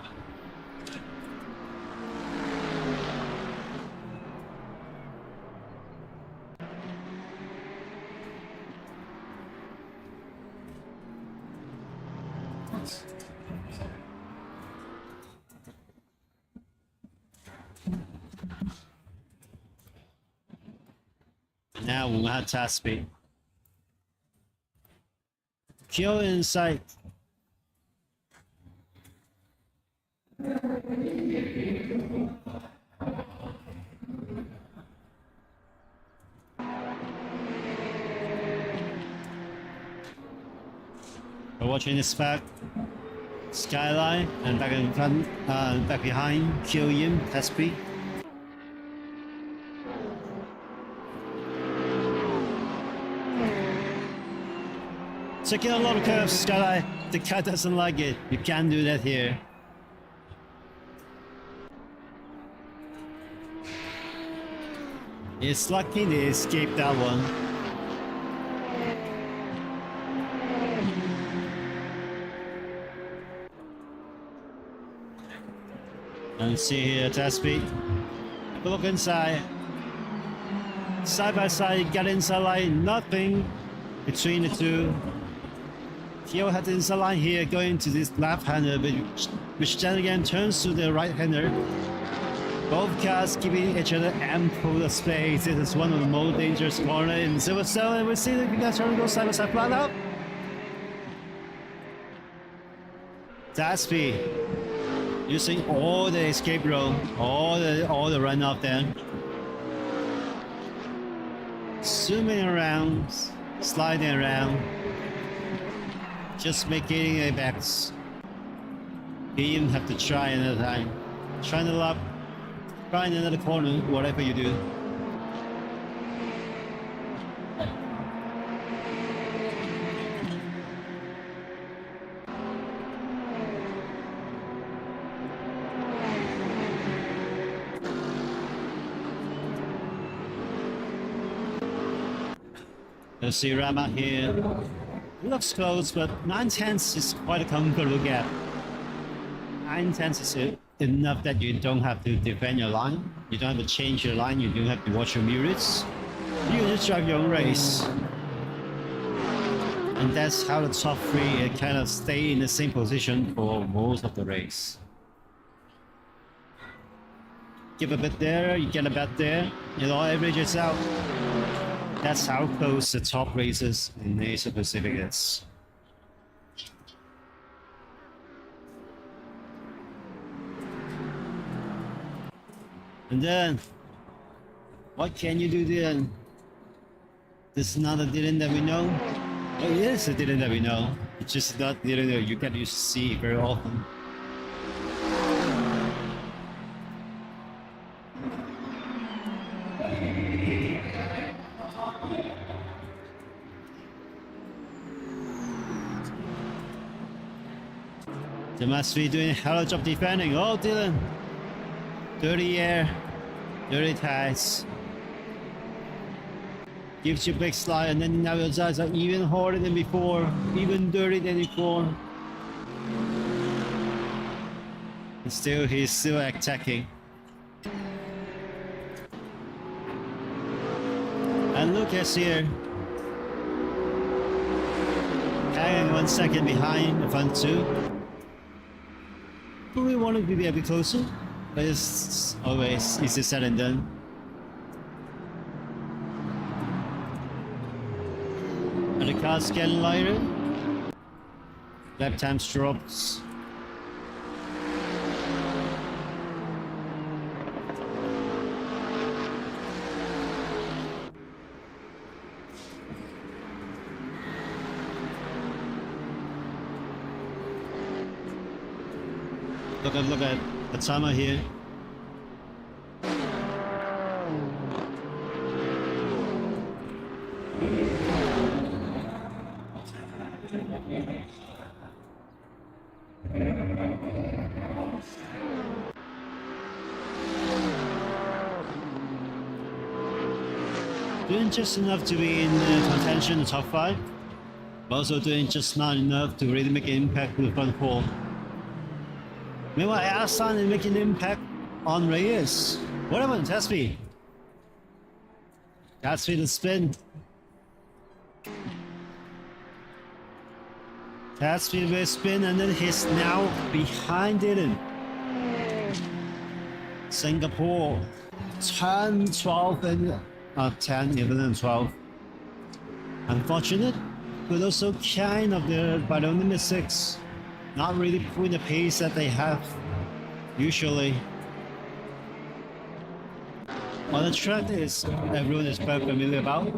Now we have top speed. Kill inside. We're watching this back. Skyline and back in front, back behind. Kill in top speed. Taking a lot of curves, Skyline. The car doesn't like it. You can't do that here. It's lucky they escaped that one. And see here, test speed. Have a look inside. Side by side, get inside line, nothing between the two. Kyo had the inside line here going to this left-hander, which then again turns to the right-hander. Both cars giving each other ample space. This is one of the most dangerous corners in Silverstone, and we see the guys trying to go side by side flat out. That speed, using all the escape road, all the runoff there. Zooming around, sliding around, just making it back. You even have to try another time. Try another lap, try another corner, whatever you do. You see Rama here. It looks close, but 9/10 is quite a comfortable gap. 9/10 is enough that you don't have to defend your line. You don't have to change your line. You don't have to watch your mirrors. You can just drive your own race. And that's how the top three kind of stay in the same position for most of the race. Give a bit there, you get a bit there, it all averages out. That's how close the top races in Asia Pacific is. And then, what can you do then? This is not a Dylan that we know. Oh, it is a Dylan that we know. It's just not Dylan that you get used to see very often. They must be doing a hell of a job defending. Oh, Dylan. Dirty air, dirty tires. Gives you a big slide, and then now your tires are even harder than before, even dirty than before. And still, he's still attacking. And look at here. Hanging 1 second behind the front two. We wanted to be a bit closer, but it's always easy said and done. And the car's getting lighter. Lap times drops. Look at the timer here. Doing just enough to be in contention, the top 5, but also doing just not enough to really make an impact to the front 4. Meanwhile, Aslan is making an impact on Reyes. What about Tasby? Tasby the spin. Tasby will spin, and then he's now behind Dylan. Singapore, turn 12 and 10, 11, and 12. Unfortunate, but also kind of the by the limit 6, not really putting the pace that they have usually. On the track is everyone is very familiar about.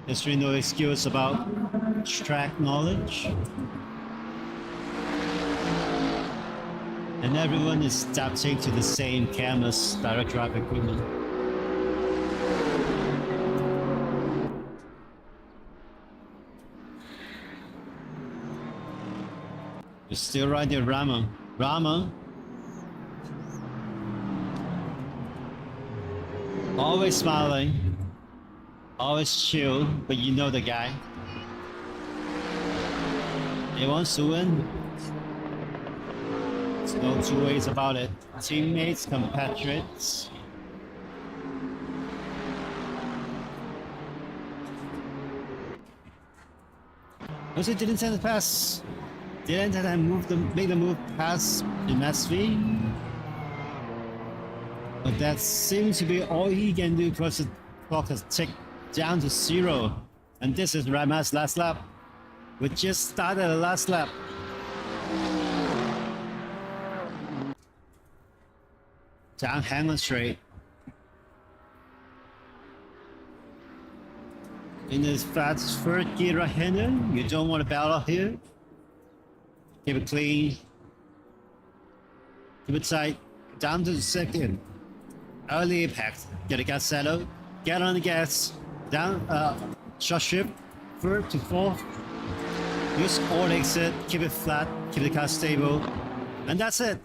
There's really no excuse about track knowledge. And everyone is adapting to the same cameras, direct drive equipment. You're still right there, Rama. Rama. Always smiling. Always chill, but you know the guy. He wants to win. There's no two ways about it. Teammates, compatriots. Also didn't send the pass. Didn't make the move past MSV. But that seems to be all he can do because the clock has ticked down to 0. And this is Rama's last lap. We just started the last lap. Down, hang on straight. In this fast third gear right-hander, you don't want to battle here. Keep it clean. Keep it tight. Down to the second. Early impact. Get the gas settled. Get on the gas. Down, short shift. Third to fourth. Use all exit. Keep it flat. Keep the car stable. And that's it.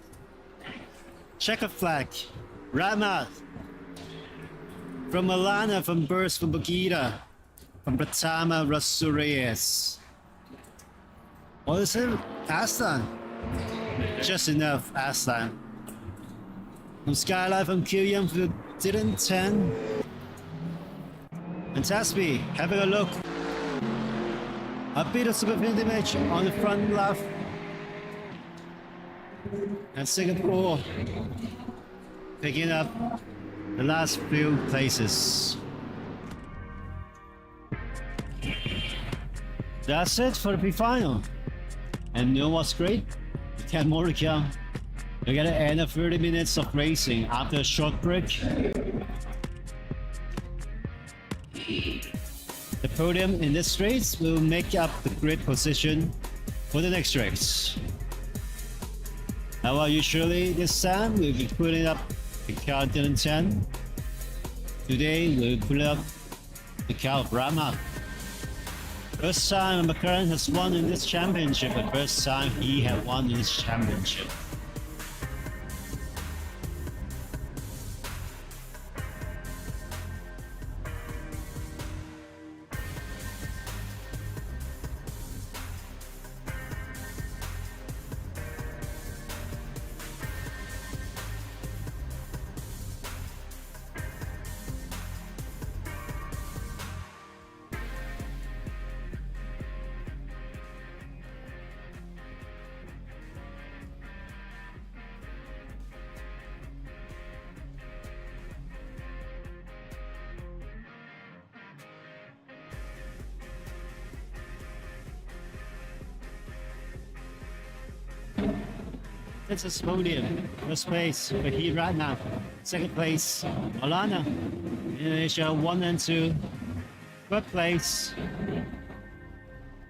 Checker flag. Rama. From Milana, from Burst, from Bugita. From Pratama, Rasurias. What is it? Aslan. Just enough, Aslan. From Skylight, from Killian, from Dylan 10. And Tasby, having a look. A bit of superfin damage on the front left. And Singapore picking up the last few places. That's it for the pre-final. And you know what's great? 10 more to come. We're gonna end up 30 minutes of racing after a short break. The podium in this race will make up the grid position for the next race. Now, usually this time we'll be putting up the car Dylan 10. Today we'll put up the car of Rama. First time McLaren has won in this championship, the first time he had won in this championship. This is podium. First place for he right now. Second place, Alana. Indonesia 1 and 2. Third place,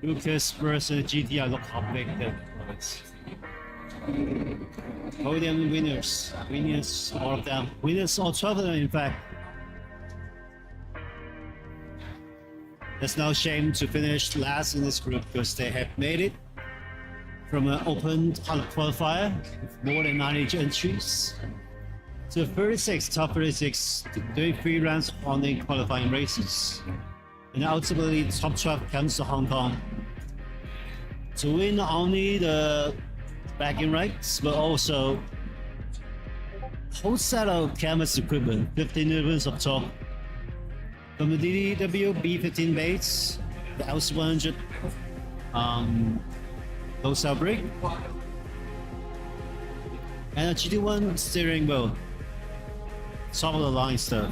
Lucas versus GTR. Look how big that was. Podium winners. Winners, all of them. Winners, all 12 of them, in fact. There's no shame to finish last in this group because they have made it from an open qualifier with more than 90 entries to 36, top 36, doing 3 rounds on the qualifying races. And ultimately, the top 12 comes to Hong Kong to win not only the backing rights, but also a whole set of canvas equipment, 15 ribbons up top. From the DDW B15 base, the LC100 low cell brake, and a GT1 steering wheel. top of the line stuff.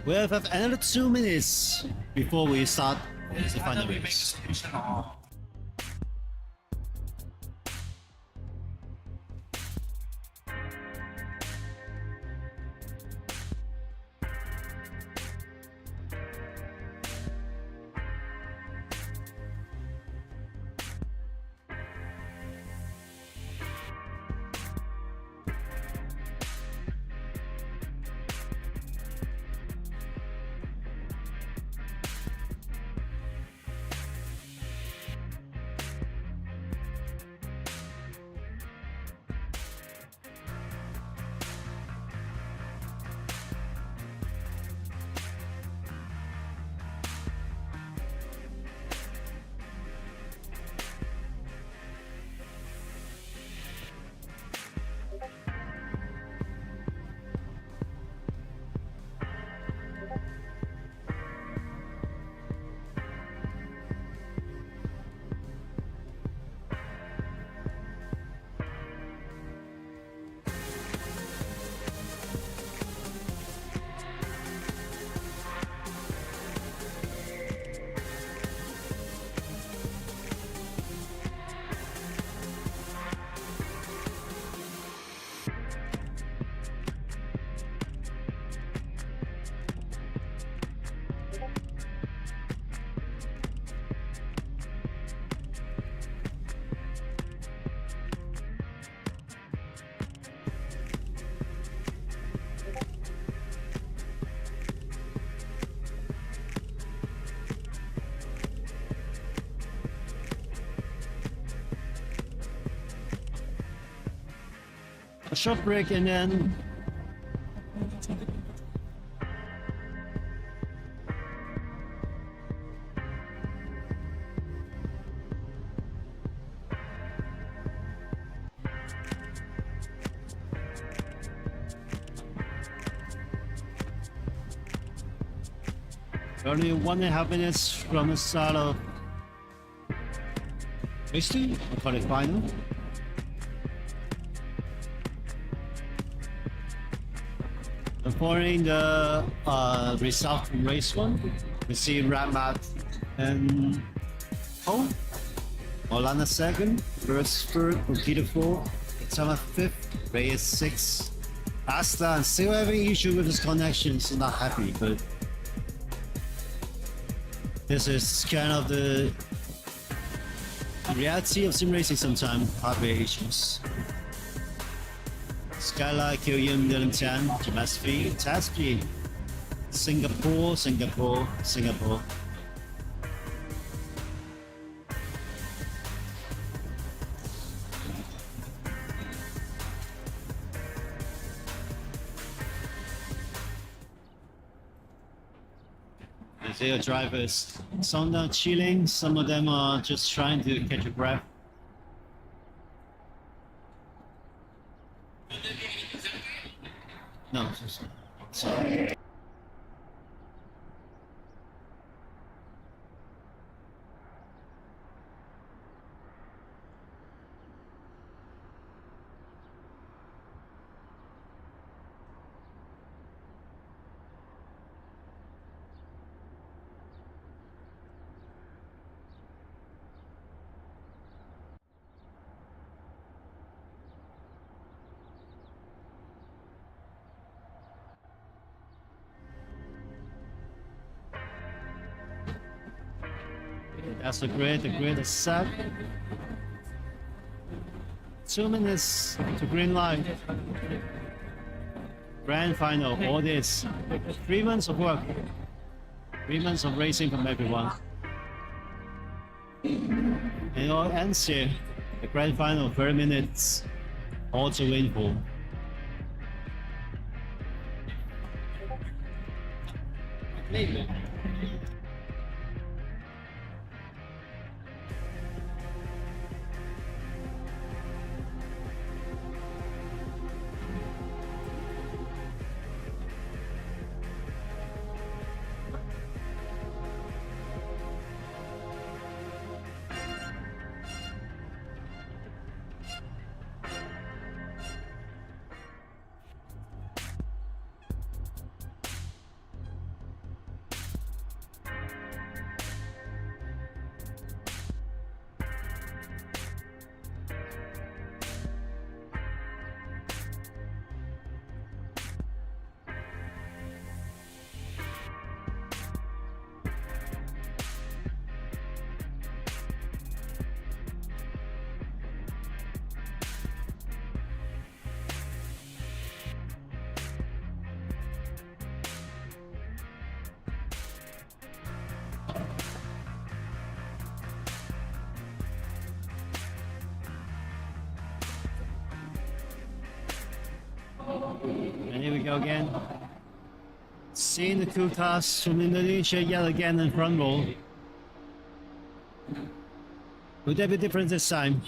We have another 2 minutes before we start the final race. A short break and then only 1.5 minutes from the start of racing, I call it final. Following the result from race 1, we see Ramat and Hong, Olana second, First third, Nikita 4, Tama 5th, Reyes 6. Asta still having issue with his connection, so not happy, but this is kind of the reality of sim racing sometimes, hardware issues. Skylar, Kylian, Dylan Chan, Jamasvi, Taspi, Singapore, Singapore, Singapore. You see your drivers, some are chilling, some of them are just trying to catch a breath. No, sorry. That's the grid is set. 2 minutes to green light. Grand final, all this. 3 months of work. 3 months of racing from everyone. And it all ends here. The grand final, 30 minutes, all to win for. And here we go again. Seeing the two cars from Indonesia yet again in front row. Would that be different this time?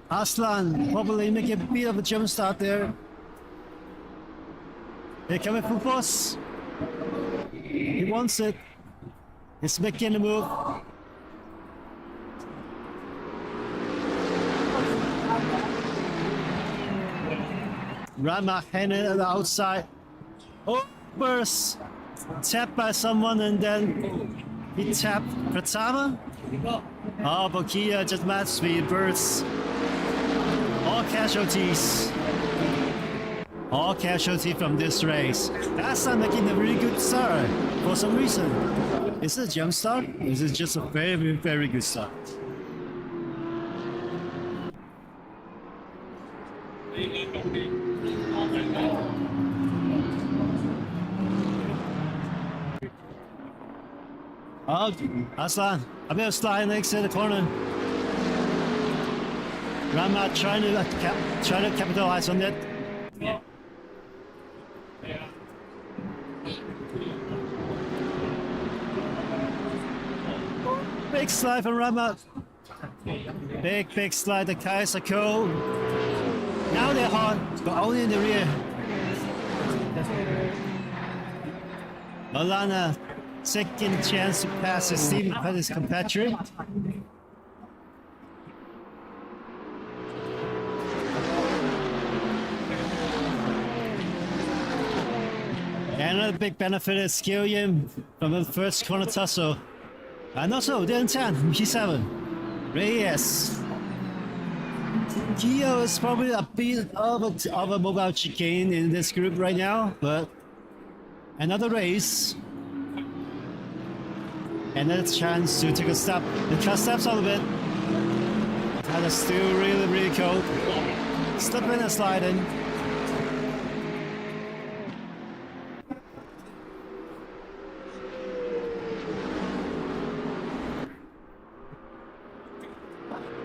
Aslan probably making a bit of a jump start there. Here coming full force. He wants it. He's making the move. Rama handed at the outside. Oh, burst. Tapped by someone and then he tapped Pratama. Oh, Bokia just match speed bursts. All casualties. All casualty from this race. That's not making a really good start for some reason. Is it a jump start? Or is it just a very, very good start? Oh, Aslan, a bit of slide next to the corner. Rama trying to capitalize on it. Big slide from Rama. Big slide. The cars are cool. Now they're hot, but only in the rear. Malana, second chance to pass his compatriot. Another big benefit is Skillian from the first corner tussle. And also, the intent, P7. Reyes. Gio is probably a bit of a mobile chicane in this group right now, but another race. Another chance to take a step. The car steps out of it. That is still really cold. Slipping and sliding.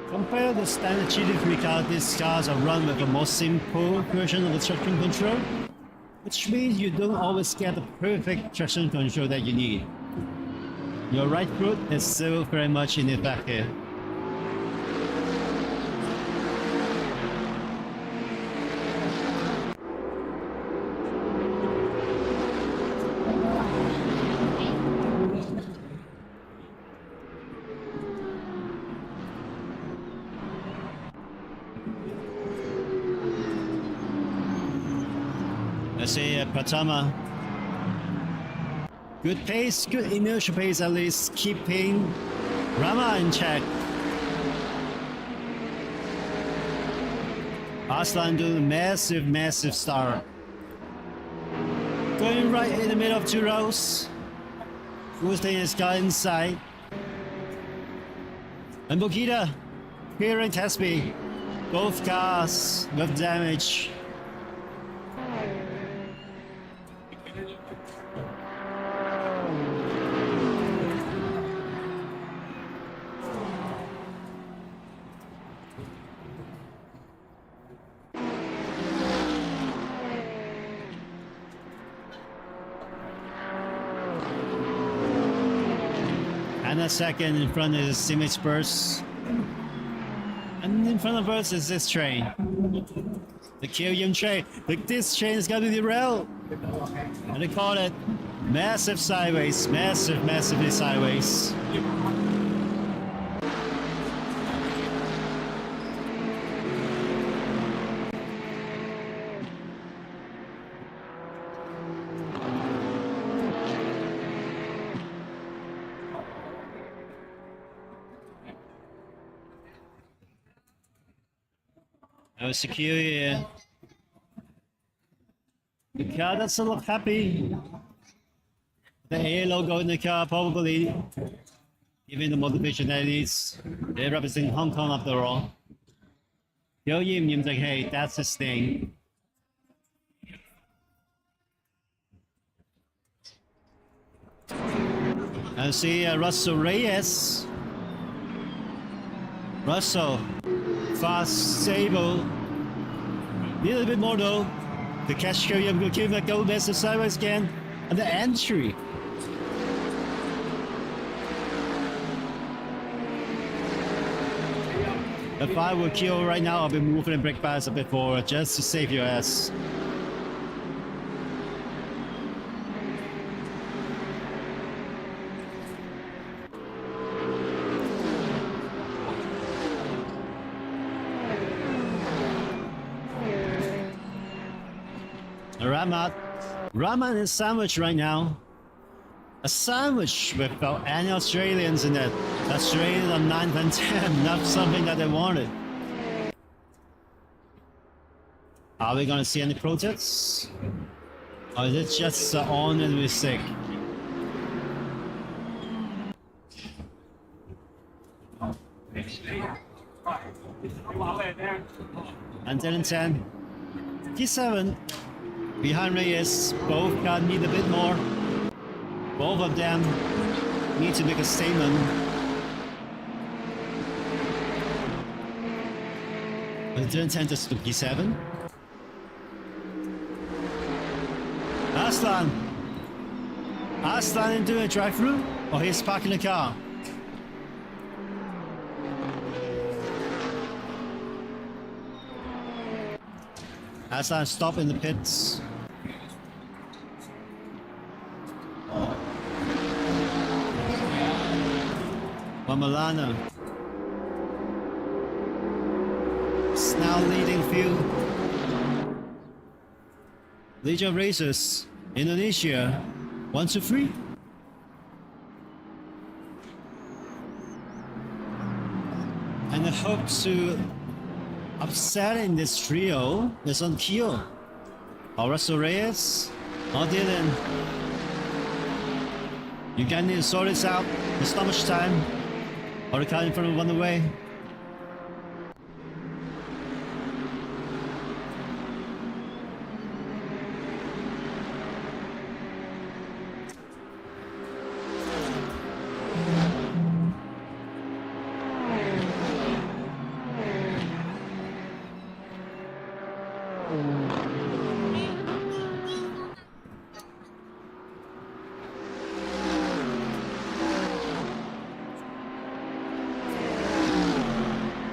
Compared to the standard GT3 car, these cars are run with a more simple version of the traction control, which means you don't always get the perfect traction control that you need. Your right foot is still very much in effect here. Let's see Pratama. Good pace, good inertial pace at least, keeping Rama in check. Aslan doing a massive start. Going right in the middle of two rows. Boosting his guy inside. And Bokita clearing Tesby. Both cars with damage. And a second in front is Simic Burst. And in front of us is this train. The Killian train. This train is gonna derail. And they call it massive sideways. Massively sideways. I was secure here. The car doesn't look happy. The A logo in the car probably giving the motivation that it is. They represent Hong Kong after all. Yo Yim like, hey, that's his thing. I see Russell Reyes. Russell, fast, stable. Need a little bit more though. The catch carry, I'm going to give him a go massive sideways again. And the entry. If I were kill right now, I'll be moving the brake pads a bit forward just to save your ass. Ramat is sandwich right now. A sandwich without any Australians in it. Australians are 9th and 10th, not something that they wanted. Are we gonna see any protests? Or is it just an honest mistake? And 10 and 10. T7 behind Reyes. Both got need a bit more. Both of them need to make a statement. But didn't tend to P7. Aslan is doing a drive-through, or he's parking the car. Aslan stopped in the pits. Mamalana is now leading field. Legion Racers, Indonesia, 1 to 3. And the hope to upsetting this trio is on Kyo. Horacio Reyes, or Dylan. You guys need to sort this out. There's not much time. Or the car in front of run away.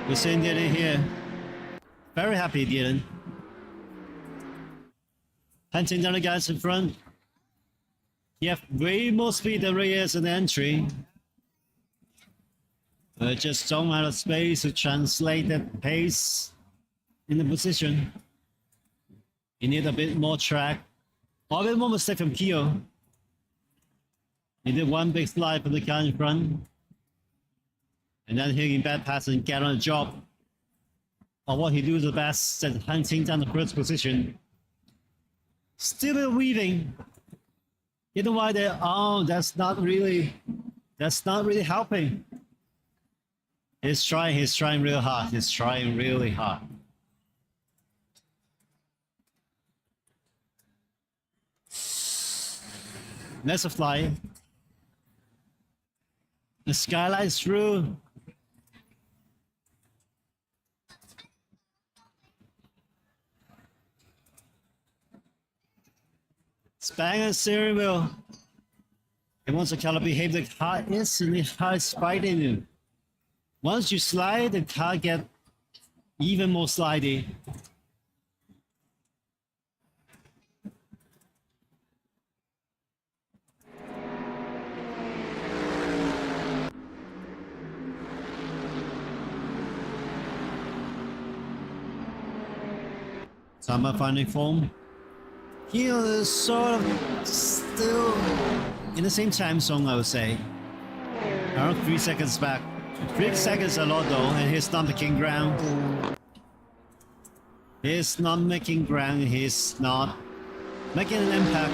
We're seeing Dylan here. Very happy, Dylan. Hunting down the guys in front. You have way more speed than Reyes in the entry. Just don't have the space to translate that pace in the position. You need a bit more track. Or a bit more mistake from Kyo. He did one big slide from the guy in front. And then hitting bad pass and get on the job. Or what he do the best is hunting down the first position. Still weaving. You know why they that's not really helping. He's trying real hard. He's trying really hard. Let's fly. The skylight is through. Bang on steering wheel. And once the car behave, the car instantly starts fighting you. Once you slide, the car get even more slidey. Summer finding form. Here is sort of still in the same time zone, I would say. Around 3 seconds back. 3 seconds a lot though, and he's not making ground. He's not making ground, he's not making an impact.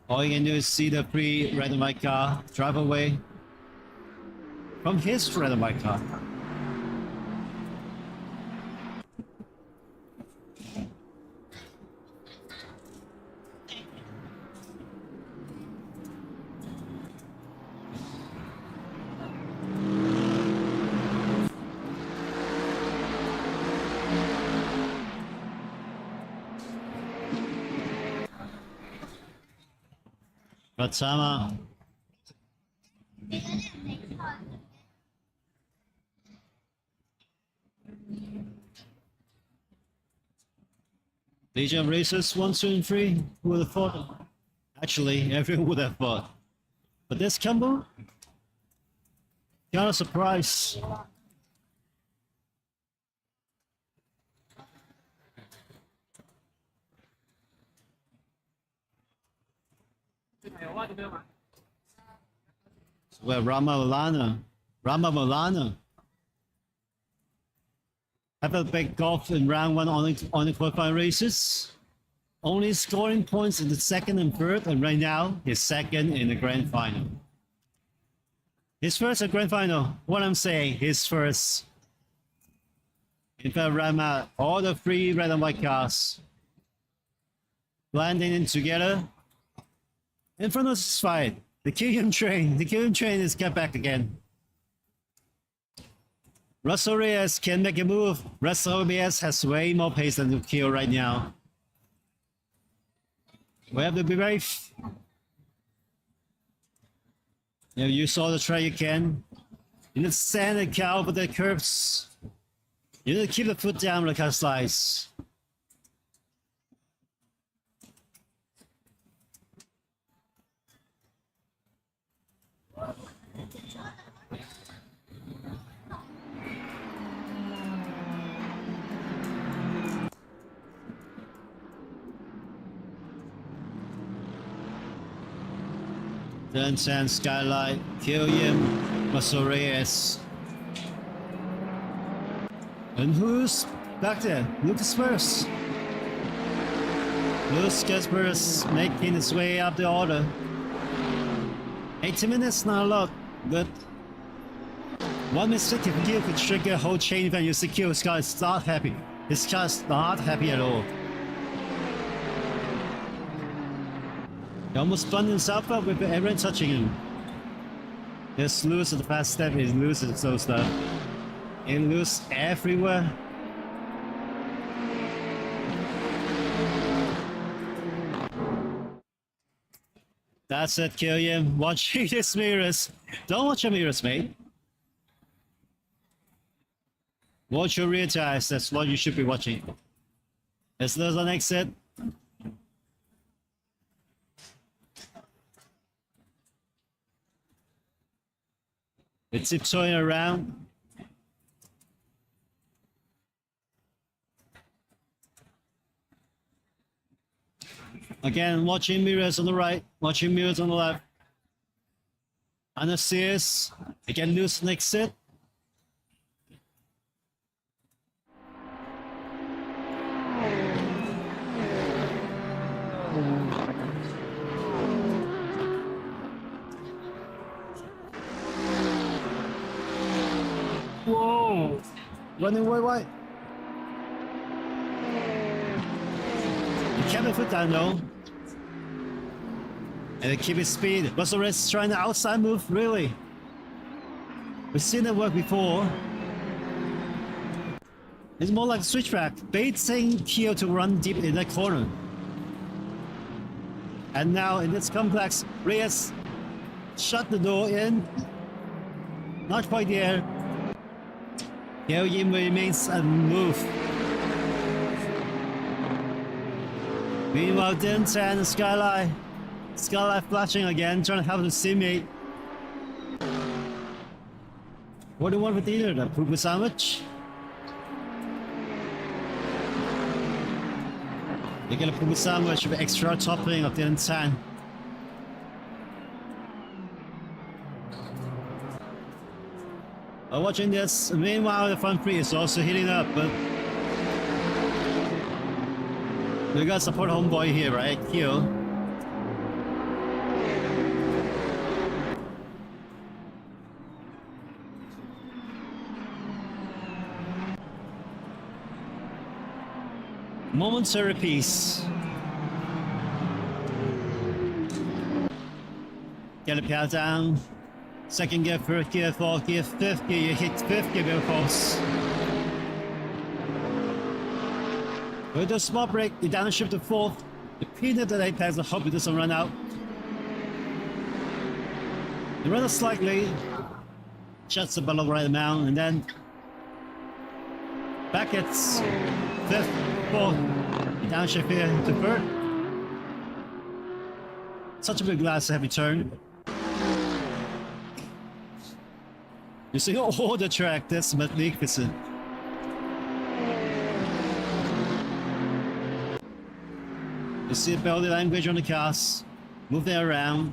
All you can do is see the free red and white car drive away from his red and white car. Fatama. Legion Racers 1, 2, and 3. Who would have thought? Actually, everyone would have thought. But this combo, kind of surprise. Well, Rama Milana have a big golf in round one on the qualifying races. Only scoring points in the second and third, and right now he's second in the grand final. His first in grand final. What I'm saying, his first. In fact, Rama, all the three red and white cars blending in together. In front of this fight, the Killian train is get back again. Russell Reyes can make a move. Russell Reyes has way more pace than Kill right now. We have to be very. You saw the try you can. You need to send the car over the curves. You need to keep the foot down when the car slides. Then send Skylight, Killian, Russell Reyes. And who's back there? Lucas first. Lucas first making his way up the order. 80 minutes, not a lot, but one mistake if you could trigger a whole chain event. You see Kill's car is not happy. His car is not happy at all. He almost spun himself up with everyone touching him. He's loose at the fast step, he's loose at the slow stuff. He's loose everywhere. That's it, Killian. Watching his mirrors. Don't watch your mirrors, mate. Watch your rear tires, that's what you should be watching. As there's an exit. It's tiptoeing around. Again, watching mirrors on the right, watching mirrors on the left. And a Sears, again loose and exit. Whoa! Running wide. He kept the foot down though. And they keep his speed. Russell Reyes trying the outside move, really. We've seen it work before. It's more like a switchback, baiting Kyo to run deep in that corner. And now in this complex, Reyes shut the door in. Not quite there. Killian remains unmoved. Meanwhile, Dintan and Skylight flashing again, trying to help the teammate. What do you want with dinner? The poo sandwich? You get a poo sandwich with extra topping of Dintan. Watching this, meanwhile the front three is also heating up, but we got support homeboy here, right? Kyo. Momentary peace. Get a pedal down. Second gear, third gear, fourth gear, fifth gear, you hit fifth gear very close. With a small break, you downshift to fourth. The peanut at apex, I hope it doesn't run out. rather slightly, just above the right amount, and then back at 5th, 4th, downshift here to 3rd. Such a big glass heavy turn. You see all the track, that's magnificent. You see body language on the cars, move them around.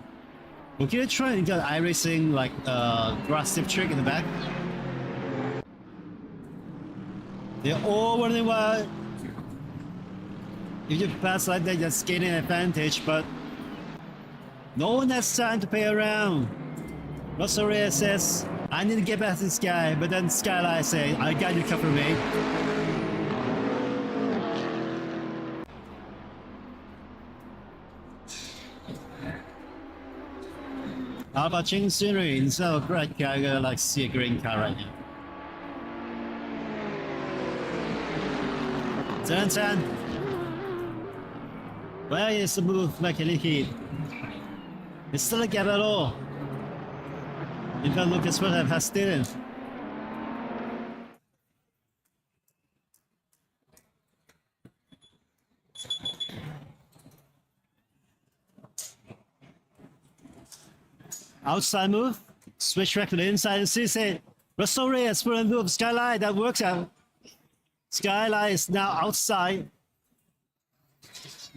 We're gonna try and get iRacing like grass tip trick in the back. They're all running wild. If you pass like that, you're gaining an advantage, but no one has time to play around. Russell Reyes says, I need to get past this guy, but then Skyline say, I got you covered, mate. How about change scenery instead of red car, I gotta like see a green car right now. 10-10. Where is the move mechanic heat? It's still a gap at all. In fact, Lucas would have has didn't. Outside move, switch track to the inside and see say Russell Reyes for a move Skyline that works out. Skyline is now outside.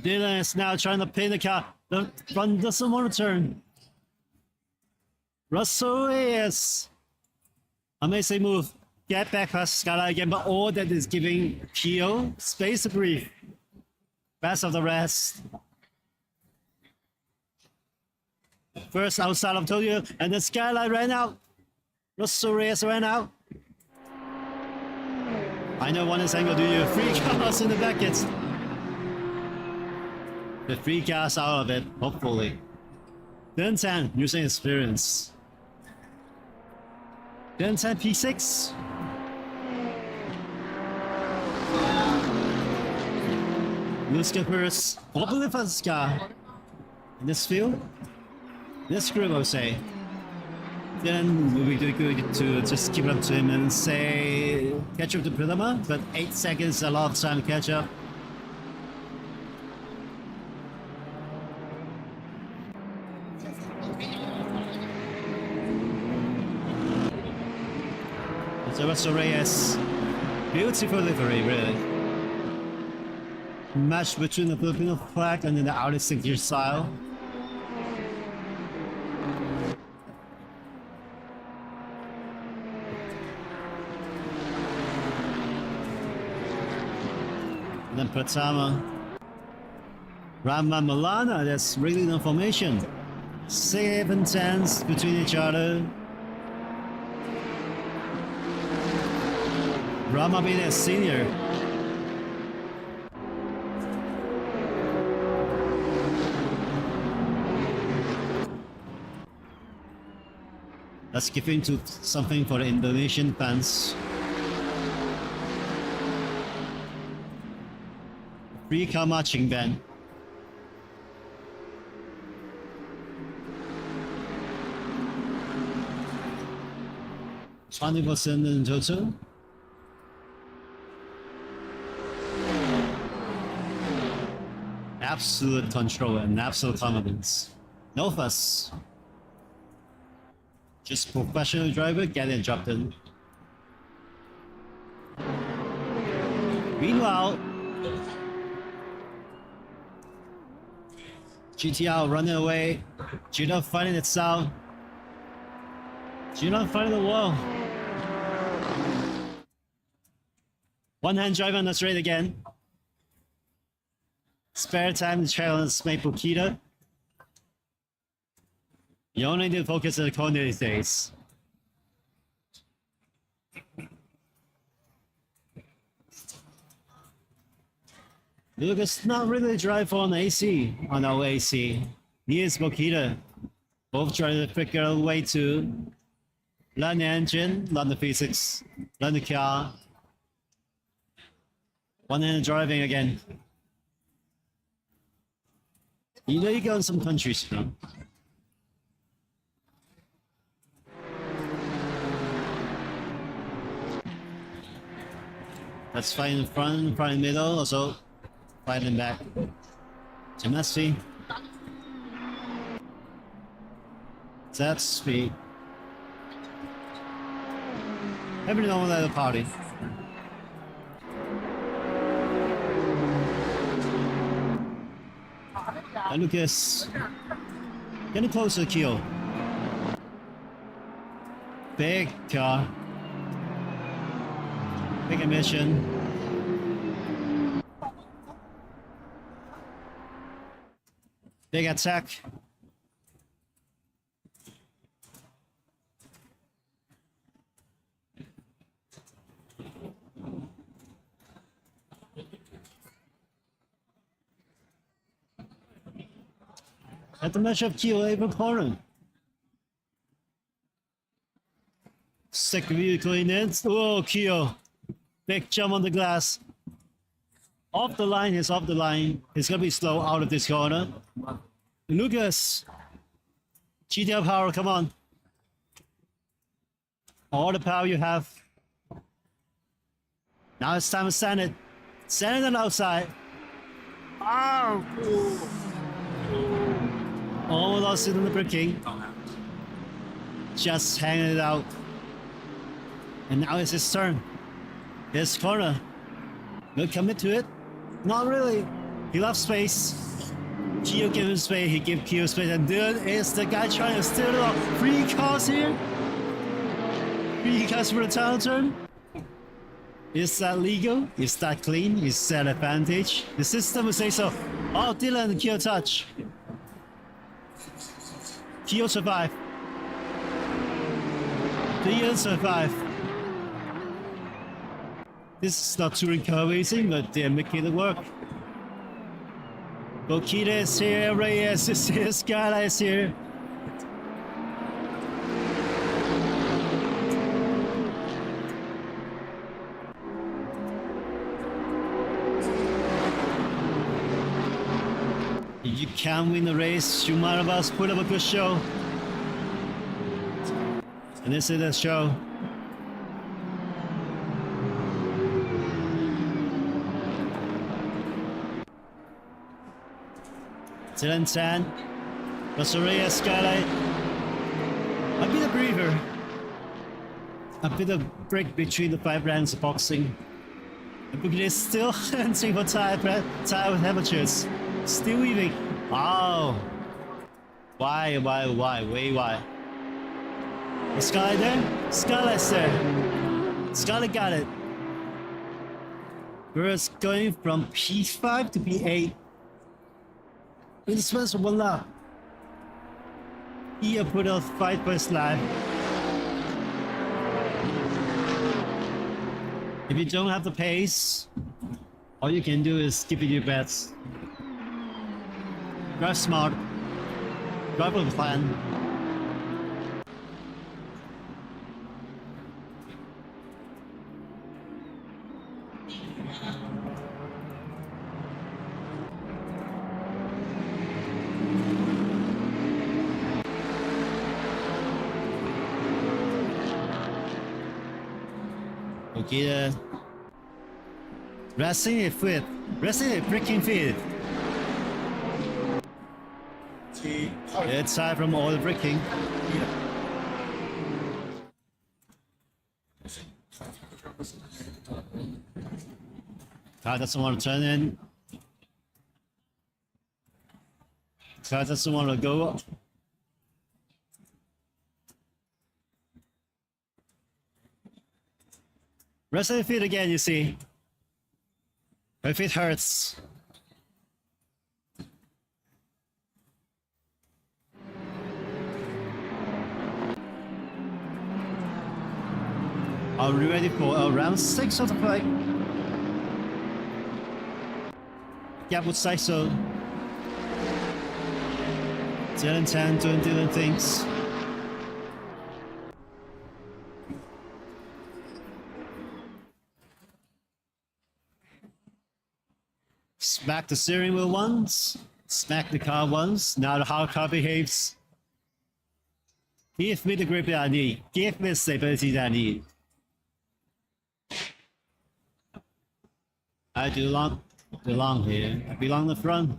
Dylan is now trying to pin the car. The front doesn't want to turn. Russell Reyes. Amazing move. Get back past Skyline again, but all that is giving Pio space to breathe. Best of the rest. First outside of Tokyo, and then Skyline ran out. Russell Reyes ran out. I know one is angle, do you? 3 cars in the brackets. The 3 cars out of it, hopefully. Then 10, using experience. Then 10 P6. New skippers, hopefully fast car. In this field. This group, I would say. Then we will do good to just keep up to him and say catch up to Pridama, but 8 seconds a lot of time to catch up. So Russell Reyes, beautiful livery, really. Match between the Filipino flag and then the Audi signature style. And then Pratama. Rama Milana, that's really no formation. 7 tenths between each other. Rama being a senior. Let's give into something for the Indonesian fans. Free car marching band. $20% in total. Absolute control and absolute confidence. No fuss. Just professional driver getting dropped in. Meanwhile, GTR running away. Gina fighting itself. Gina fighting the wall. One hand drive on the straight again. Spare time to challenge Maple Kita. You only need to focus on the corner these days. Lucas not really drive on AC, on our AC. He is Bokita. Both trying to figure out a way to learn the engine, learn the physics, learn the car. One hand driving again. You know you go in some countries, you know. Let's find in front, find in middle, also find in back. Too messy. That's speed. Every normal at the party. And Lucas, getting closer to kill. Big car. Big emission. Big attack. At the match of Kyo April corner. Second vehicle in it. Oh, Kyo. Big jump on the glass. Off the line, he's off the line. He's gonna be slow out of this corner. Lucas. GTL power, come on. All the power you have. Now it's time to send it. Send it on the outside. Oh! Almost in the braking. Just hanging it out. And now it's his turn. This corner. Will commit to it? Not really. He loves space. Kyo gave him space, he gave Kyo space, and there is the guy trying to steal it off. 3 cars here. 3 cars for the title turn. Is that legal? Is that clean? Is that advantage? The system will say so. Oh, Dylan and Kyo touch. Kyo survive. Dylan survive. This is not touring car racing, but they're making it work. Bokita is here, Reyes is here, Skylar is here. If you can win the race, you might have put up a good show. And this is the show. Dylan Tan, Rosaria Skylight. A bit of breather. A bit of break between the 5 rounds of boxing. But it's still hunting for tire with amateurs. Still weaving. Oh. Why? Way why? Is Skylight there? Skylight's there. Skylight got it. We're going from P5 to P8. In the space of 1 lap. Here put out 5 first lap. If you don't have the pace, all you can do is keep it your bets. Drive smart. Drive with a plan. Okay, resting a foot, resting a freaking feet. It's time from all the braking. Car doesn't want to turn in. Car doesn't want to go up. Rest of the feet again, you see. My feet hurts. Are we ready for round 6 of the fight? Yeah, would say so. Dylan Tan doing Dylan things. Smack the steering wheel once, smack the car once, now how the car behaves. Give me the grip that I need, give me the stability that I need. I do not belong here. I belong in the front.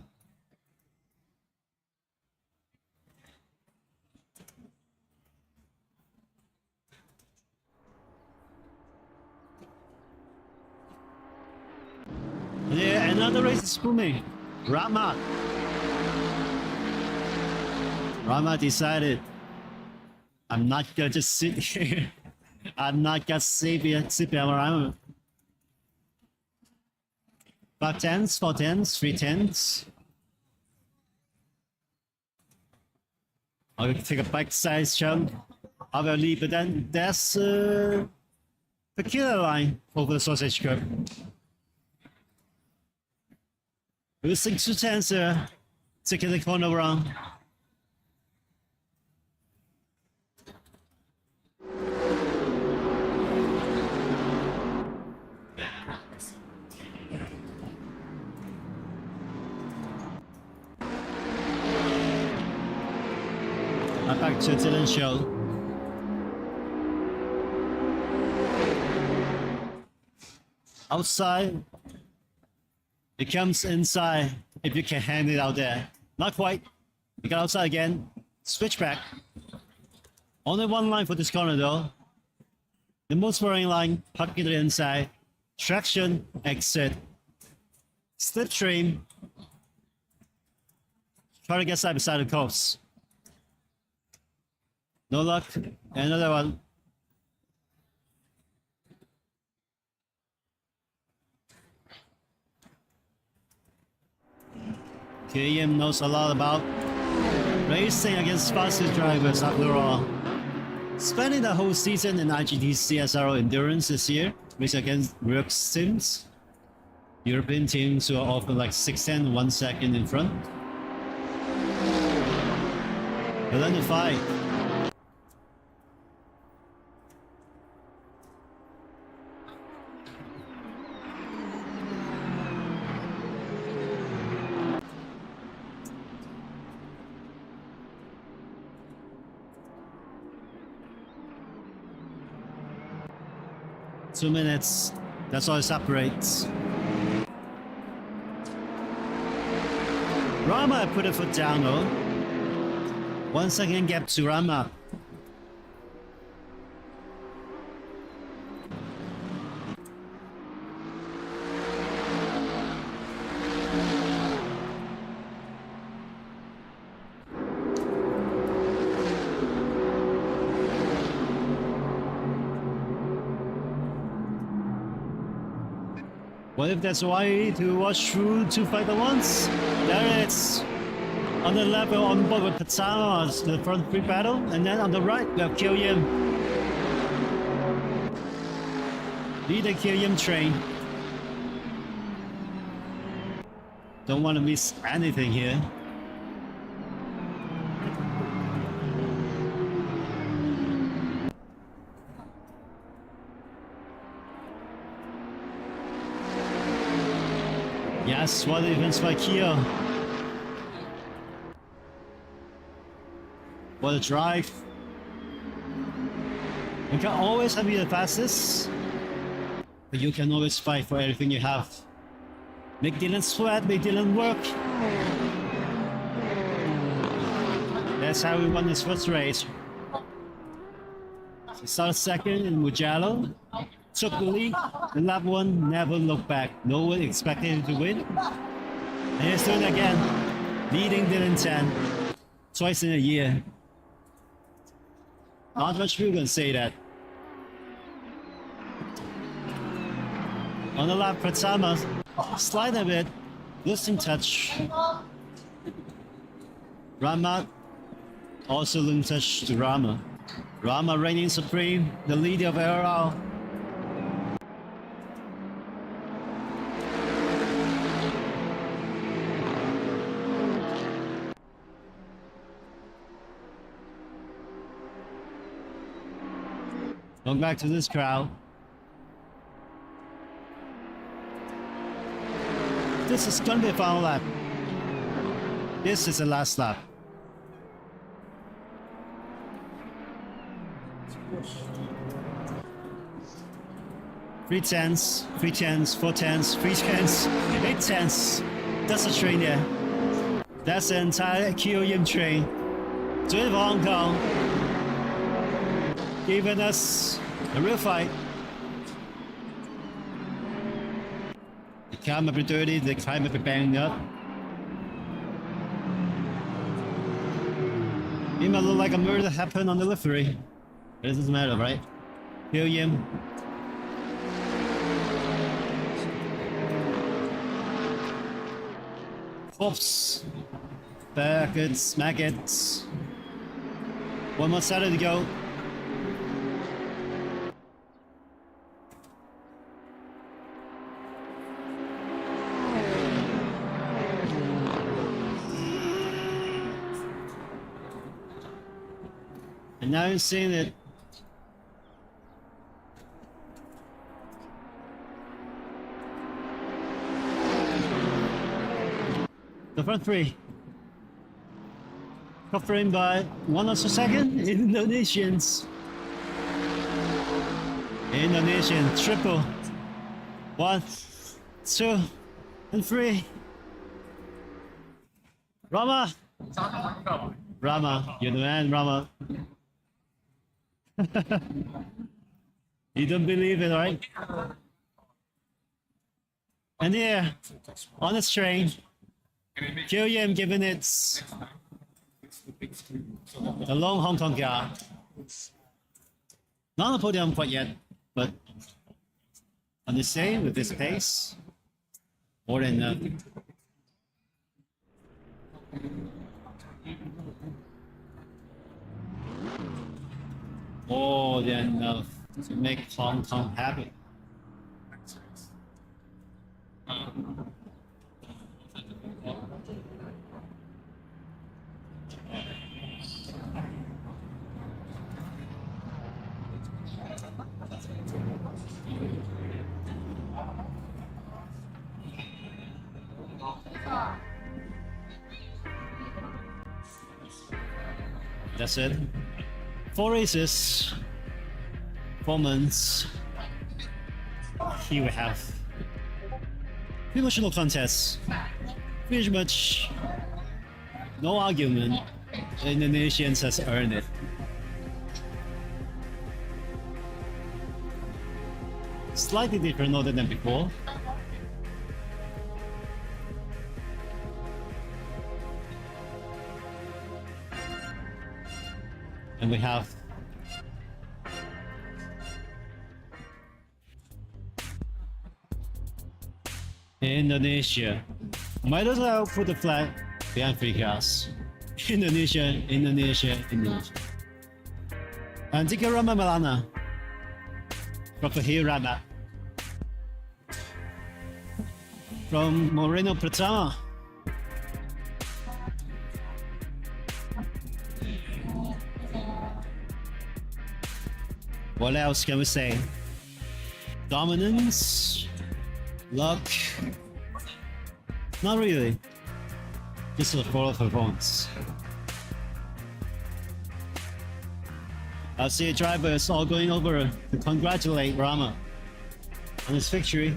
Yeah, another race is for me. Rama decided I'm not gonna just sit here. I'm not gonna sit around. 5 tenths, 4 tenths, 3 tenths. I'll take a bite-sized chunk of a lead, but then there's a peculiar line over the sausage curve. Losing 2 tenths there, taking the corner around. Back to Dylan show. Outside, it comes inside if you can hand it out there. Not quite. You got outside again. Switch back. Only one line for this corner though. The most worrying line, park it inside. Traction, exit. Slipstream. Try to get side beside the course. No luck. Another one. KM knows a lot about racing against fastest drivers after all. Spending the whole season in IGT CSRO Endurance this year, racing against work teams, European teams who are often like 6 1 second in front. They learn to fight. Two minutes, that's all it separates. Rama put a foot down though. 1 second gap to Rama. What if that's why to watch through two fighter once? There it's on the left on board with Patana, the front free battle, and then on the right we have Kylian. Lead the Kylian train. Don't want to miss anything here. Yes, what events by Kia. What a drive. You can always be the fastest, but you can always fight for everything you have. Make Dylan sweat, make Dylan work. That's how we won this first race. So started second in Mugello. Took the lead, the lap one never looked back. No one expected him to win. And he's doing it again, leading Dylan 10, twice in a year. Not much people can say that. On the lap, Pratsama slide a bit, losing touch. Rama also losing touch to Rama. Rama reigning supreme, the leader of ARL. Going back to this crowd. This is gonna be a final lap. This is the last lap. 3 10s, 3 10s, 4 10s, 3 10s, 8 10s. That's a train there. That's the entire QM train. Doing for Hong Kong. Giving us a real fight. The car might be dirty, the car might be banged up. It might look like a murder happened on the livery. But it doesn't matter, right? William. Oops. Maggots. One more side to go. And now I'm seeing it. The front three. Covering by 1 or 2 seconds. Indonesians. Indonesian triple. 1, 2, and 3. Rama. Rama, you're the man, Rama. You don't believe it, right? And here, on this train, Killian giving it a long Hong Kong car. Not on the podium quite yet, but on the same with this pace, more than enough. More than enough to make Hong Kong happy. That's it. 4 races, 4 months. Here we have pretty much no contest, pretty much no argument. The Indonesians has earned it. Slightly different other than before. And we have Indonesia. Might as well put the flag behind 3 cars. Indonesia. And Tiga Rama Malana. From Fahir Rama. From Moreno Pratama. What else can we say? Dominance, luck, not really. Just a follow performance. I see drivers all going over to congratulate Rama on his victory.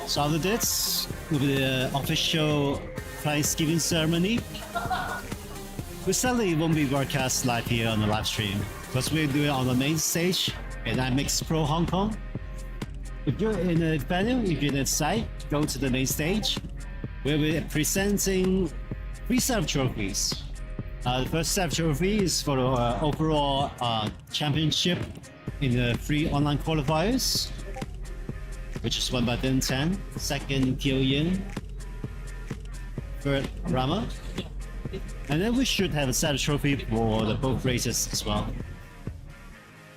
So after this will be the official prize giving ceremony. We sadly won't be broadcast live here on the live stream because we're doing it on the main stage in IMXpo Hong Kong. If you're in the venue, if you're inside, go to the main stage. We'll be presenting 3 set of trophies. The first set of trophy is for the overall championship in the 3 online qualifiers, which is won by Din Tan, second Killian, third Rama. And then we should have a set of trophy for the both races as well.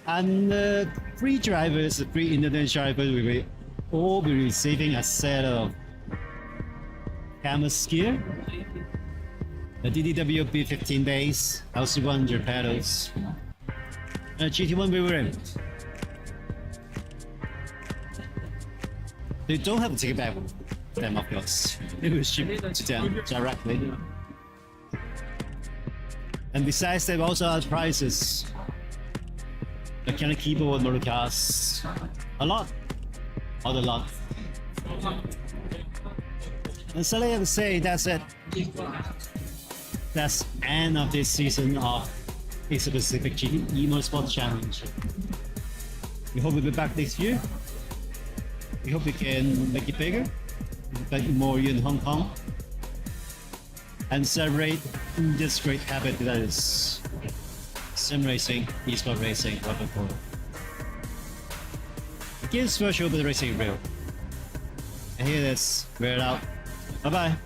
And the 3 drivers, the 3 Indonesian drivers, will all be receiving a set of canvas gear. the DDW B15 base, LC100 pedals, and a GT1 wheel rim. They don't have to take it back them, of course. It was shipped to them directly. And besides, they've also had prices. The kind of keyboard motorcars. A lot. A lot. And so I have to say, that's it. That's end of this season of Asia Pacific E-motorsport Challenge. We hope we'll be back next year. We hope we can make it bigger, make it more in Hong Kong, and celebrate this great habit that is sim racing, e-sport racing, whatever. It gives virtual but racing real. And here it is. We're out. Bye bye.